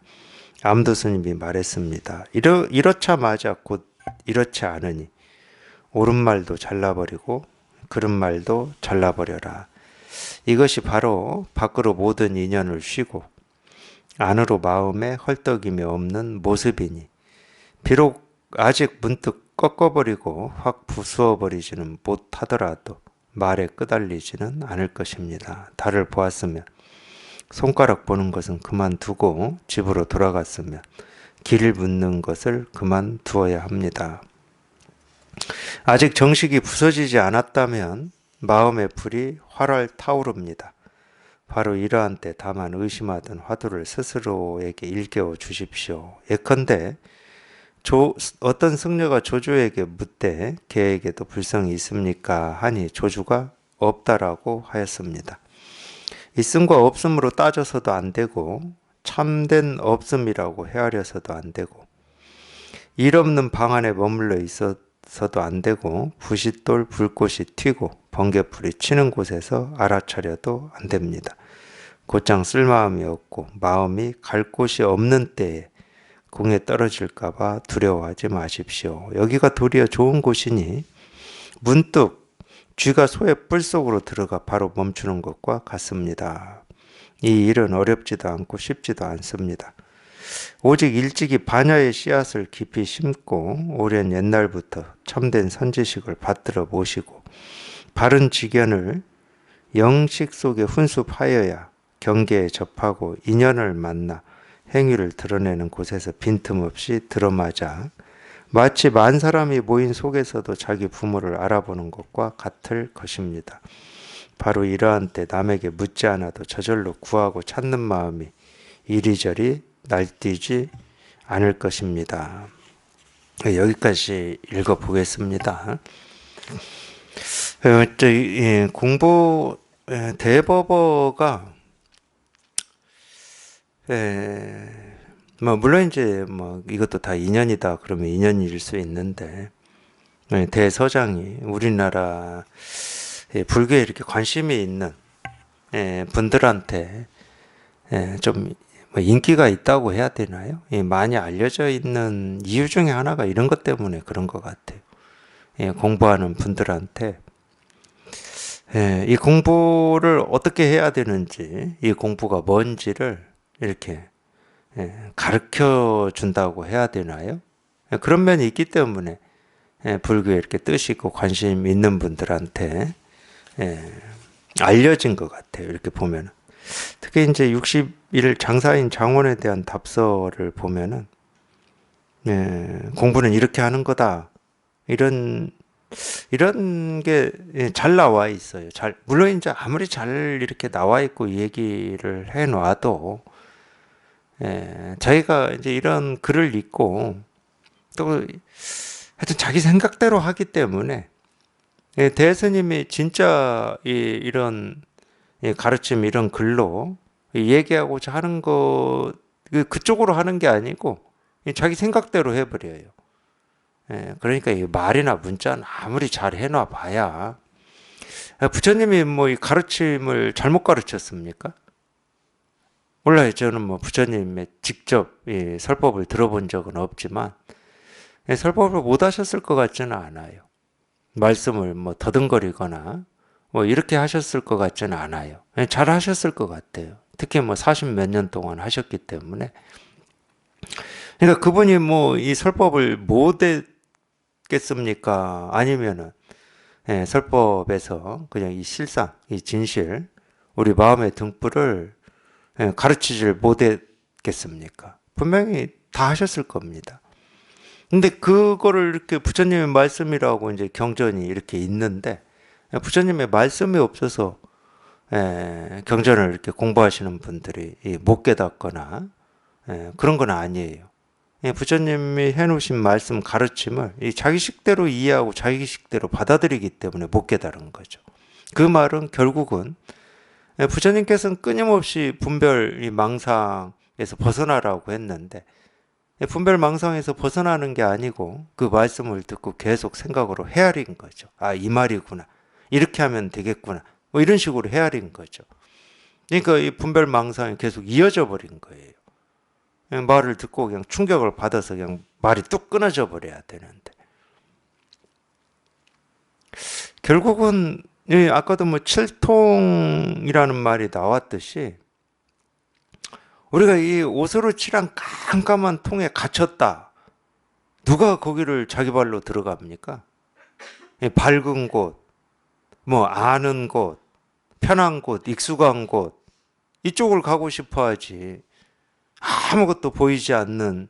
암도 스님이 말했습니다. 이렇자마자 곧 이렇지 않으니 옳은 말도 잘라버리고 그른 말도 잘라버려라. 이것이 바로 밖으로 모든 인연을 쉬고 안으로 마음에 헐떡임이 없는 모습이니 비록 아직 문득 꺾어버리고 확 부수어버리지는 못하더라도 말에 끄달리지는 않을 것입니다. 달을 보았으면 손가락 보는 것은 그만두고 집으로 돌아갔으면 길을 묻는 것을 그만두어야 합니다. 아직 정식이 부서지지 않았다면 마음의 불이 활활 타오릅니다. 바로 이러한 때 다만 의심하던 화두를 스스로에게 일깨워 주십시오. 예컨대 어떤 승려가 조주에게 묻되 걔에게도 불성이 있습니까? 하니 조주가 없다라고 하였습니다. 있음과 없음으로 따져서도 안 되고 참된 없음이라고 헤아려서도 안 되고 일 없는 방 안에 머물러 있어서도 안 되고 부싯돌 불꽃이 튀고 번개불이 치는 곳에서 알아차려도 안 됩니다. 곧장 쓸 마음이 없고 마음이 갈 곳이 없는 때에 공에 떨어질까봐 두려워하지 마십시오. 여기가 도리어 좋은 곳이니 문득 쥐가 소의 뿔 속으로 들어가 바로 멈추는 것과 같습니다. 이 일은 어렵지도 않고 쉽지도 않습니다. 오직 일찍이 반야의 씨앗을 깊이 심고 오랜 옛날부터 참된 선지식을 받들어 모시고 바른 지견을 영식 속에 훈습하여야 경계에 접하고 인연을 만나 행위를 드러내는 곳에서 빈틈없이 들어맞아 마치 만 사람이 모인 속에서도 자기 부모를 알아보는 것과 같을 것입니다. 바로 이러한 때 남에게 묻지 않아도 저절로 구하고 찾는 마음이 이리저리 날뛰지 않을 것입니다. 여기까지 읽어보겠습니다. 공부 대법어가 물론 이제 이것도 다 인연이다 그러면 인연일 수 있는데 대서장이 우리나라 불교에 이렇게 관심이 있는 분들한테 좀 인기가 있다고 해야 되나요? 많이 알려져 있는 이유 중에 하나가 이런 것 때문에 그런 것 같아요. 공부하는 분들한테 이 공부를 어떻게 해야 되는지, 이 공부가 뭔지를 이렇게 가르쳐 준다고 해야 되나요? 그런 면이 있기 때문에 불교에 이렇게 뜻이 있고 관심 있는 분들한테 알려진 것 같아요. 이렇게 보면 특히 이제 60일 장사인 장원에 대한 답서를 보면은 공부는 이렇게 하는 거다. 이런 게 잘 나와 있어요. 물론 이제 아무리 잘 이렇게 나와 있고 얘기를 해 놔도 자기가 이제 이런 글을 읽고 또 하여튼 자기 생각대로 하기 때문에 대스님이 진짜 이런 가르침 이런 글로 얘기하고자 하는 거 그쪽으로 하는 게 아니고 자기 생각대로 해버려요. 그러니까 이 말이나 문자는 아무리 잘 해놔 봐야 부처님이 이 가르침을 잘못 가르쳤습니까? 몰라요. 저는 부처님의 직접 설법을 들어본 적은 없지만 설법을 못 하셨을 것 같지는 않아요. 말씀을 더듬거리거나 이렇게 하셨을 것 같지는 않아요. 잘 하셨을 것 같아요. 특히 40 몇 년 동안 하셨기 때문에. 그러니까 그분이 이 설법을 못 했겠습니까? 아니면은 설법에서 그냥 이 실상, 이 진실, 우리 마음의 등불을 가르치질 못했겠습니까? 분명히 다 하셨을 겁니다. 근데 그거를 이렇게 부처님의 말씀이라고 이제 경전이 이렇게 있는데 부처님의 말씀이 없어서 경전을 이렇게 공부하시는 분들이 못 깨닫거나 그런 건 아니에요. 부처님이 해놓으신 말씀 가르침을 자기 식대로 이해하고 자기 식대로 받아들이기 때문에 못 깨달은 거죠. 그 말은 결국은 부처님께서는 끊임없이 분별 이 망상에서 벗어나라고 했는데 분별 망상에서 벗어나는 게 아니고 그 말씀을 듣고 계속 생각으로 헤아린 거죠. 아, 이 말이구나. 이렇게 하면 되겠구나. 뭐 이런 식으로 헤아린 거죠. 그러니까 이 분별 망상이 계속 이어져 버린 거예요. 그냥 말을 듣고 그냥 충격을 받아서 그냥 말이 뚝 끊어져 버려야 되는데. 결국은 아까도 뭐 칠통이라는 말이 나왔듯이 우리가 이 옷으로 칠한 깜깜한 통에 갇혔다. 누가 거기를 자기 발로 들어갑니까? 밝은 곳, 뭐 아는 곳, 편한 곳, 익숙한 곳 이쪽을 가고 싶어 하지. 아무것도 보이지 않는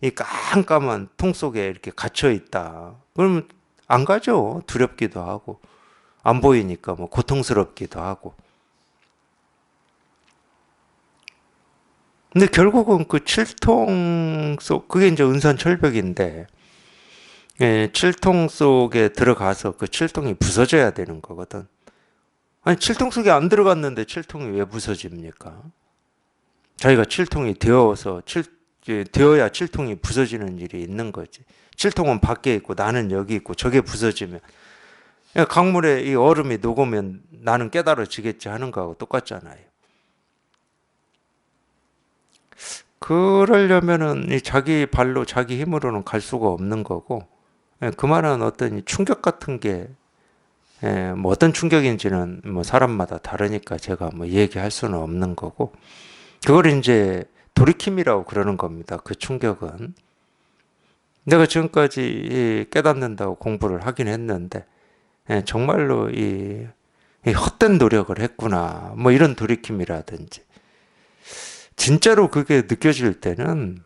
이 깜깜한 통 속에 이렇게 갇혀 있다. 그러면 안 가죠. 두렵기도 하고 안 보이니까 뭐 고통스럽기도 하고. 근데 결국은 그 칠통 속 그게 이제 은산철벽인데 칠통 속에 들어가서 그 칠통이 부서져야 되는 거거든. 아니 칠통 속에 안 들어갔는데 칠통이 왜 부서집니까? 자기가 칠통이 되어야 칠통이 부서지는 일이 있는 거지. 칠통은 밖에 있고 나는 여기 있고 저게 부서지면 강물에 이 얼음이 녹으면 나는 깨달아지겠지 하는 거하고 똑같잖아요. 그러려면은 이 자기 발로 자기 힘으로는 갈 수가 없는 거고 그만한 어떤 충격 같은 게 뭐 어떤 충격인지는 뭐 사람마다 다르니까 제가 뭐 얘기할 수는 없는 거고 그걸 이제 돌이킴이라고 그러는 겁니다. 그 충격은 내가 지금까지 깨닫는다고 공부를 하긴 했는데 정말로 이 헛된 노력을 했구나 뭐 이런 돌이킴이라든지 진짜로 그게 느껴질 때는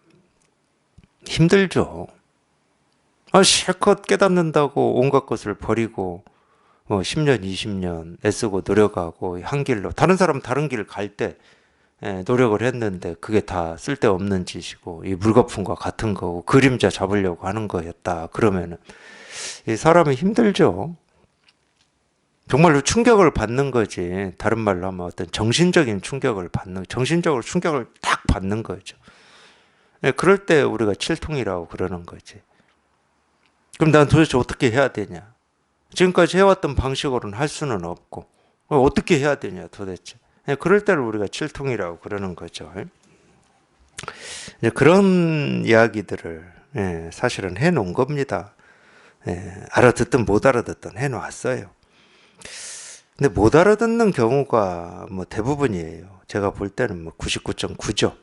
힘들죠. 실컷 깨닫는다고 온갖 것을 버리고 뭐 10년, 20년 애쓰고 노력하고 한 길로 다른 사람 다른 길 갈 때 노력을 했는데 그게 다 쓸데없는 짓이고 이 물거품과 같은 거고 그림자 잡으려고 하는 거였다. 그러면은 이 사람이 힘들죠. 정말로 충격을 받는 거지. 다른 말로 하면 어떤 정신적인 충격을 정신적으로 충격을 딱 받는 거죠. 그럴 때 우리가 칠통이라고 그러는 거지. 그럼 난 도대체 어떻게 해야 되냐? 지금까지 해왔던 방식으로는 할 수는 없고 어떻게 해야 되냐 도대체. 그럴 때를 우리가 칠통이라고 그러는 거죠. 그런 이야기들을 사실은 해놓은 겁니다. 알아듣든 못 알아듣든 해놓았어요. 근데 못 알아듣는 경우가 뭐 대부분이에요. 제가 볼 때는 뭐 99.9죠.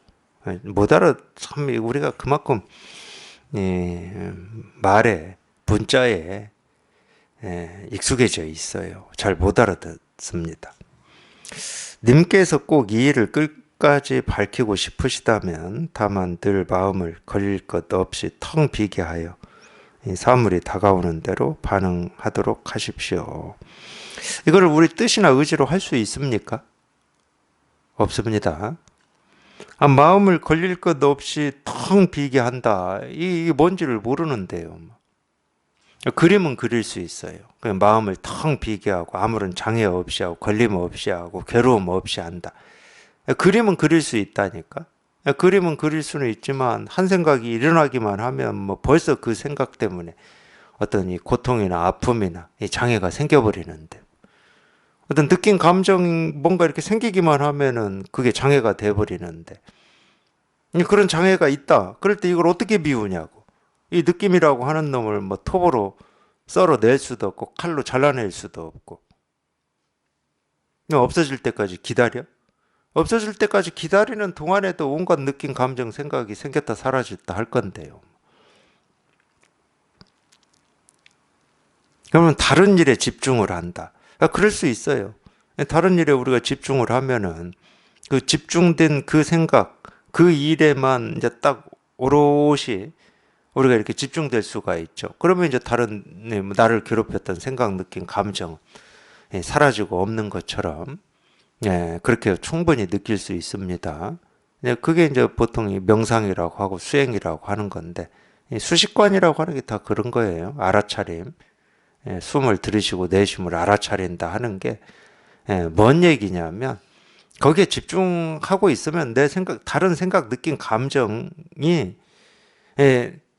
못 참 우리가 그만큼 말에 문자에 익숙해져 있어요. 잘 못 알아듣습니다. 님께서 꼭 이 일을 끝까지 밝히고 싶으시다면 다만 늘 마음을 걸릴 것 없이 텅 비게 하여 이 사물이 다가오는 대로 반응하도록 하십시오. 이거를 우리 뜻이나 의지로 할 수 있습니까? 없습니다. 마음을 걸릴 것 없이 텅 비게 한다. 이게 뭔지를 모르는데요. 그림은 그릴 수 있어요. 그냥 마음을 텅 비게 하고 아무런 장애 없이 하고 걸림 없이 하고 괴로움 없이 한다. 그림은 그릴 수 있다니까. 그림은 그릴 수는 있지만 한 생각이 일어나기만 하면 뭐 벌써 그 생각 때문에 어떤 이 고통이나 아픔이나 이 장애가 생겨버리는데 어떤 느낀 감정이 뭔가 이렇게 생기기만 하면은 그게 장애가 돼버리는데 그런 장애가 있다. 그럴 때 이걸 어떻게 비우냐고. 이 느낌이라고 하는 놈을 뭐 톱으로 썰어낼 수도 없고 칼로 잘라낼 수도 없고 없어질 때까지 기다려? 없어질 때까지 기다리는 동안에도 온갖 느낌, 감정, 생각이 생겼다 사라졌다 할 건데요. 그러면 다른 일에 집중을 한다. 그럴 수 있어요. 다른 일에 우리가 집중을 하면은 그 집중된 그 생각, 그 일에만 이제 딱 오롯이 우리가 이렇게 집중될 수가 있죠. 그러면 이제 다른 나를 괴롭혔던 생각, 느낌, 감정 사라지고 없는 것처럼 그렇게 충분히 느낄 수 있습니다. 그게 이제 보통 명상이라고 하고 수행이라고 하는 건데 수식관이라고 하는 게 다 그런 거예요. 알아차림. 숨을 들이쉬고 내쉬음을 알아차린다 하는 게 뭔 얘기냐면 거기에 집중하고 있으면 내 생각, 다른 생각, 느낀 감정이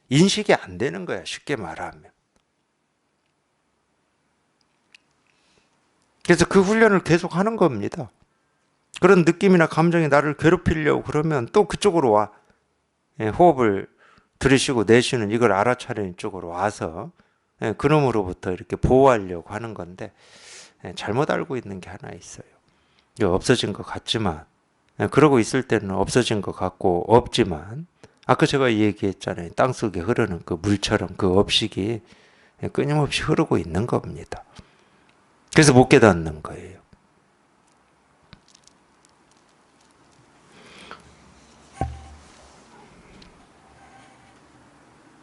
인식이 안 되는 거야. 쉽게 말하면. 그래서 그 훈련을 계속 하는 겁니다. 그런 느낌이나 감정이 나를 괴롭히려고 그러면 또 그쪽으로 와. 호흡을 들이쉬고 내쉬는 이걸 알아차리는 쪽으로 와서 그놈으로부터 이렇게 보호하려고 하는 건데 잘못 알고 있는 게 하나 있어요. 이거 없어진 것 같지만 그러고 있을 때는 없어진 것 같고 없지만 아까 제가 얘기했잖아요. 땅속에 흐르는 그 물처럼 그 업식이 끊임없이 흐르고 있는 겁니다. 그래서 못 깨닫는 거예요.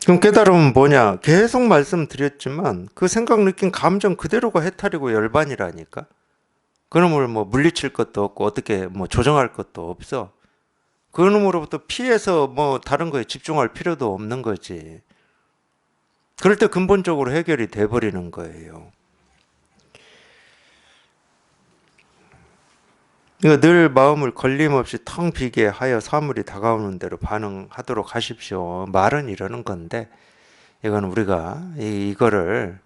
그럼 깨달음은 뭐냐? 계속 말씀드렸지만 그 생각, 느낀 감정 그대로가 해탈이고 열반이라니까. 그놈을 뭐 물리칠 것도 없고 어떻게 뭐 조정할 것도 없어. 그놈으로부터 피해서 뭐 다른 거에 집중할 필요도 없는 거지. 그럴 때 근본적으로 해결이 돼버리는 거예요. 그러니까 늘 마음을 걸림없이 텅 비게 하여 사물이 다가오는 대로 반응하도록 하십시오. 말은 이러는 건데 이건 우리가 이거를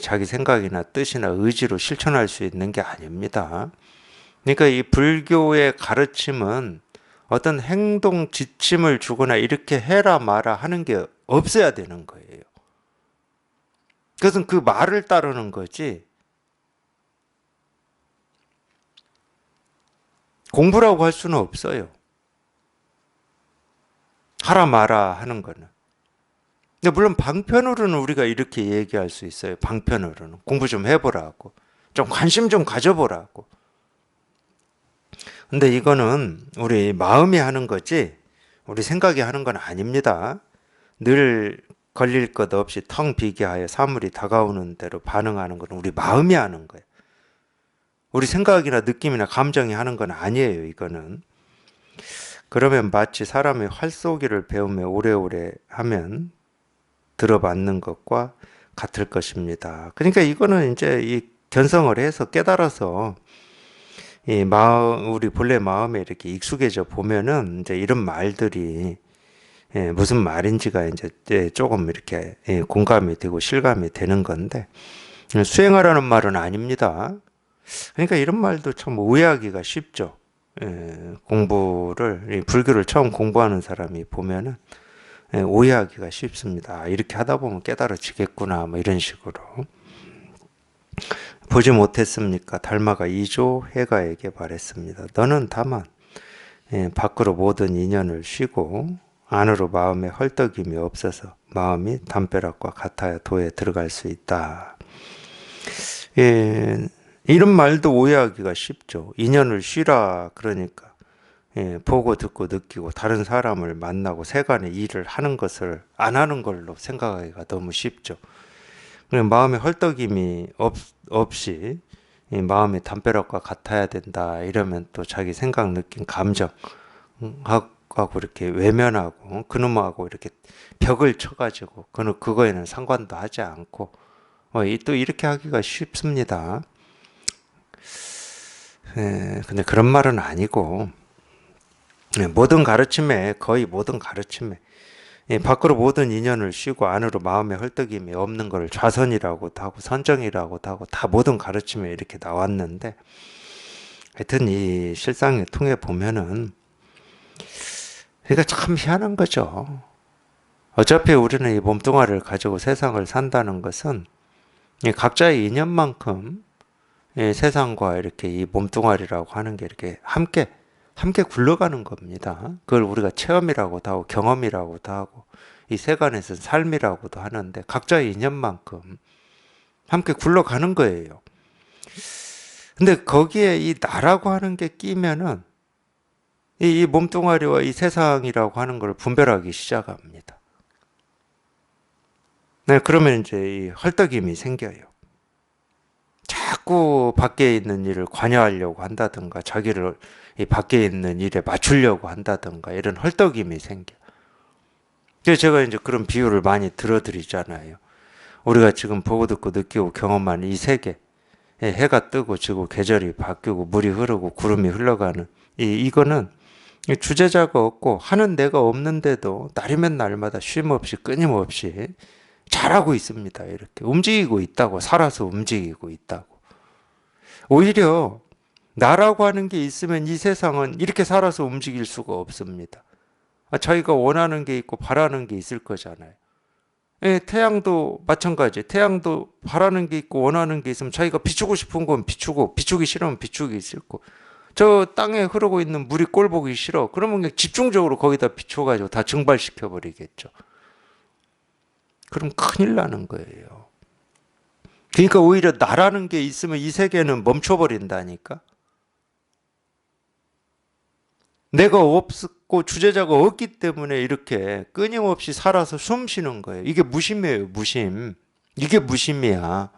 자기 생각이나 뜻이나 의지로 실천할 수 있는 게 아닙니다. 그러니까 이 불교의 가르침은 어떤 행동 지침을 주거나 이렇게 해라 마라 하는 게 없어야 되는 거예요. 그것은 그 말을 따르는 거지 공부라고 할 수는 없어요. 하라 마라 하는 거는. 근데 물론 방편으로는 우리가 이렇게 얘기할 수 있어요. 방편으로는 공부 좀 해보라고, 좀 관심 좀 가져보라고. 근데 이거는 우리 마음이 하는 거지 우리 생각이 하는 건 아닙니다. 늘 걸릴 것 없이 텅 비게 하여 사물이 다가오는 대로 반응하는 건 우리 마음이 하는 거예요. 우리 생각이나 느낌이나 감정이 하는 건 아니에요. 이거는. 그러면 마치 사람이 활쏘기를 배우며 오래오래 하면 들어맞는 것과 같을 것입니다. 그러니까 이거는 이제 이 견성을 해서 깨달아서 이 마음, 우리 본래 마음에 이렇게 익숙해져 보면은 이제 이런 말들이 무슨 말인지가 이제 조금 이렇게 공감이 되고 실감이 되는 건데 수행하라는 말은 아닙니다. 그러니까 이런 말도 참 오해하기가 쉽죠. 공부를 불교를 처음 공부하는 사람이 보면은 오해하기가 쉽습니다. 이렇게 하다 보면 깨달아지겠구나 뭐 이런 식으로. 보지 못했습니까? 달마가 이조 해가에게 말했습니다. 너는 다만 밖으로 모든 인연을 쉬고 안으로 마음에 헐떡임이 없어서 마음이 담벼락과 같아야 도에 들어갈 수 있다. 이런 말도 오해하기가 쉽죠. 인연을 쉬라 그러니까 보고 듣고 느끼고 다른 사람을 만나고 세간의 일을 하는 것을 안 하는 걸로 생각하기가 너무 쉽죠. 마음의 헐떡임이 없이 마음의 담벼락과 같아야 된다 이러면 또 자기 생각 느낀 감정하고 이렇게 외면하고 그놈하고 이렇게 벽을 쳐가지고 그거에는 상관도 하지 않고 또 이렇게 하기가 쉽습니다. 근데 그런 말은 아니고 모든 가르침에 거의 모든 가르침에 밖으로 모든 인연을 쉬고 안으로 마음의 헐떡임이 없는 걸 좌선이라고도 하고 선정이라고도 하고 다 모든 가르침에 이렇게 나왔는데 하여튼 이 실상을 통해 보면은 그러니까 참 희한한 거죠. 어차피 우리는 이 몸뚱아리를 가지고 세상을 산다는 것은 각자의 인연만큼 세상과 이렇게 이 몸뚱아리라고 하는 게 이렇게 함께 굴러가는 겁니다. 그걸 우리가 체험이라고도 하고 경험이라고도 하고 이 세간에서는 삶이라고도 하는데 각자의 인연만큼 함께 굴러가는 거예요. 근데 거기에 이 나라고 하는 게 끼면은 이 몸뚱아리와 이 세상이라고 하는 걸 분별하기 시작합니다. 네, 그러면 이제 이 헐떡임이 생겨요. 자꾸 밖에 있는 일을 관여하려고 한다든가 자기를 이 밖에 있는 일에 맞추려고 한다든가 이런 헐떡임이 생겨. 그래서 제가 이제 그런 비유를 많이 들어드리잖아요. 우리가 지금 보고 듣고 느끼고 경험하는 이 세계, 해가 뜨고 지고 계절이 바뀌고 물이 흐르고 구름이 흘러가는 이거는 주제자가 없고 하는 내가 없는데도 날이면 날마다 쉼 없이 끊임없이 잘하고 있습니다. 이렇게 움직이고 있다고, 살아서 움직이고 있다고. 오히려 나라고 하는 게 있으면 이 세상은 이렇게 살아서 움직일 수가 없습니다. 자기가 원하는 게 있고 바라는 게 있을 거잖아요. 예, 태양도 마찬가지. 태양도 바라는 게 있고 원하는 게 있으면 자기가 비추고 싶은 건 비추고, 비추기 싫으면 비추기 있을 거. 저 땅에 흐르고 있는 물이 꼴 보기 싫어. 그러면 그냥 집중적으로 거기다 비춰가지고 다 증발시켜 버리겠죠. 그럼 큰일 나는 거예요. 그러니까 오히려 나라는 게 있으면 이 세계는 멈춰버린다니까. 내가 없고 주제자가 없기 때문에 이렇게 끊임없이 살아서 숨 쉬는 거예요. 이게 무심이에요, 무심. 이게 무심이야.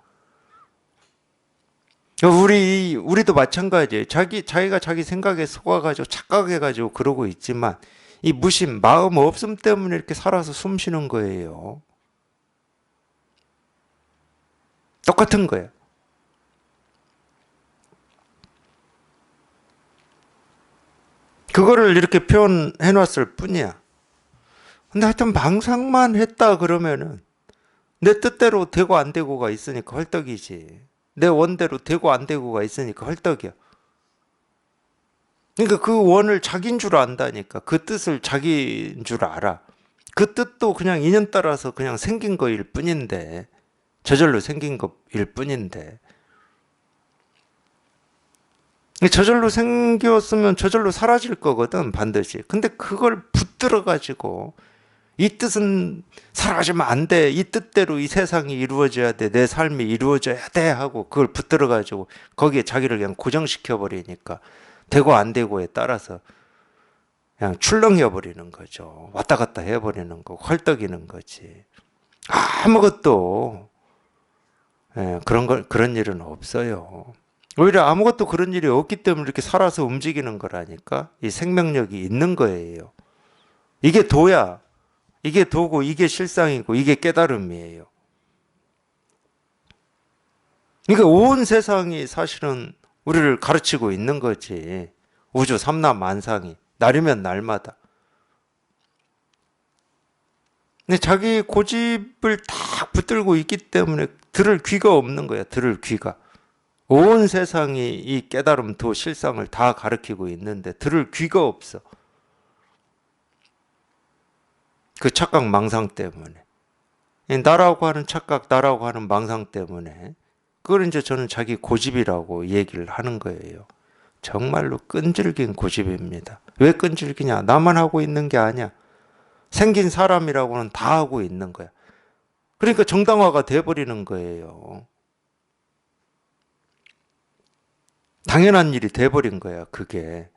우리도 마찬가지예요. 자기가 자기 생각에 속아가지고 착각해가지고 그러고 있지만 이 무심, 마음 없음 때문에 이렇게 살아서 숨 쉬는 거예요. 똑같은 거예요. 그거를 이렇게 표현해 놨을 뿐이야. 근데 하여튼 망상만 했다 그러면은 내 뜻대로 되고 안 되고가 있으니까 헐떡이지. 내 원대로 되고 안 되고가 있으니까 헐떡이야. 그러니까 그 원을 자기인 줄 안다니까. 그 뜻을 자기인 줄 알아. 그 뜻도 그냥 인연 따라서 그냥 생긴 거일 뿐인데, 저절로 생긴 거일 뿐인데, 저절로 생겼으면 저절로 사라질 거거든, 반드시. 근데 그걸 붙들어 가지고 이 뜻은 사라지면 안 돼. 이 뜻대로 이 세상이 이루어져야 돼. 내 삶이 이루어져야 돼. 하고 그걸 붙들어 가지고 거기에 자기를 그냥 고정시켜 버리니까 되고 안 되고에 따라서 그냥 출렁여 버리는 거죠. 왔다 갔다 해 버리는 거, 헐떡이는 거지. 아무것도 그런 일은 없어요. 오히려 아무것도 그런 일이 없기 때문에 이렇게 살아서 움직이는 거라니까. 이 생명력이 있는 거예요. 이게 도야. 이게 도고, 이게 실상이고, 이게 깨달음이에요. 그러니까 온 세상이 사실은 우리를 가르치고 있는 거지. 우주 삼라만상이. 날이면 날마다. 근데 자기 고집을 딱 붙들고 있기 때문에 들을 귀가 없는 거야. 들을 귀가. 온 세상이 이 깨달음 도 실상을 다 가르치고 있는데 들을 귀가 없어. 그 착각 망상 때문에. 나라고 하는 착각, 나라고 하는 망상 때문에. 그걸 이제 저는 자기 고집이라고 얘기를 하는 거예요. 정말로 끈질긴 고집입니다. 왜 끈질기냐? 나만 하고 있는 게 아니야. 생긴 사람이라고는 다 하고 있는 거야. 그러니까 정당화가 돼버리는 거예요. 당연한 일이 돼버린 거야, 그게.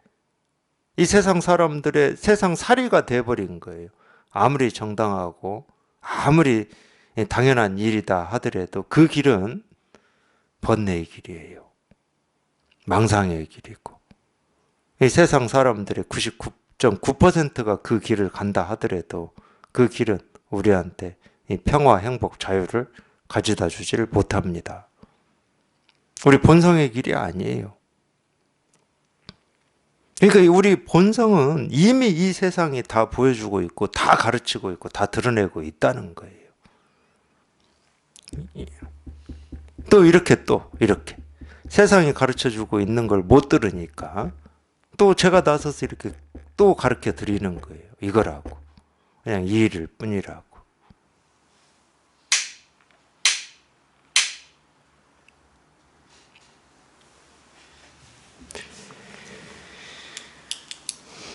이 세상 사람들의 세상 살이가 돼버린 거예요. 아무리 정당하고 아무리 당연한 일이다 하더라도 그 길은 번뇌의 길이에요. 망상의 길이고. 이 세상 사람들의 99.9%가 그 길을 간다 하더라도 그 길은 우리한테 이 평화, 행복, 자유를 가져다 주지를 못합니다. 우리 본성의 길이 아니에요. 그러니까 우리 본성은 이미 이 세상이 다 보여주고 있고 다 가르치고 있고 다 드러내고 있다는 거예요. 또 이렇게 세상이 가르쳐주고 있는 걸 못 들으니까 또 제가 나서서 이렇게 또 가르쳐 드리는 거예요. 이거라고. 그냥 이 일일 뿐이라고.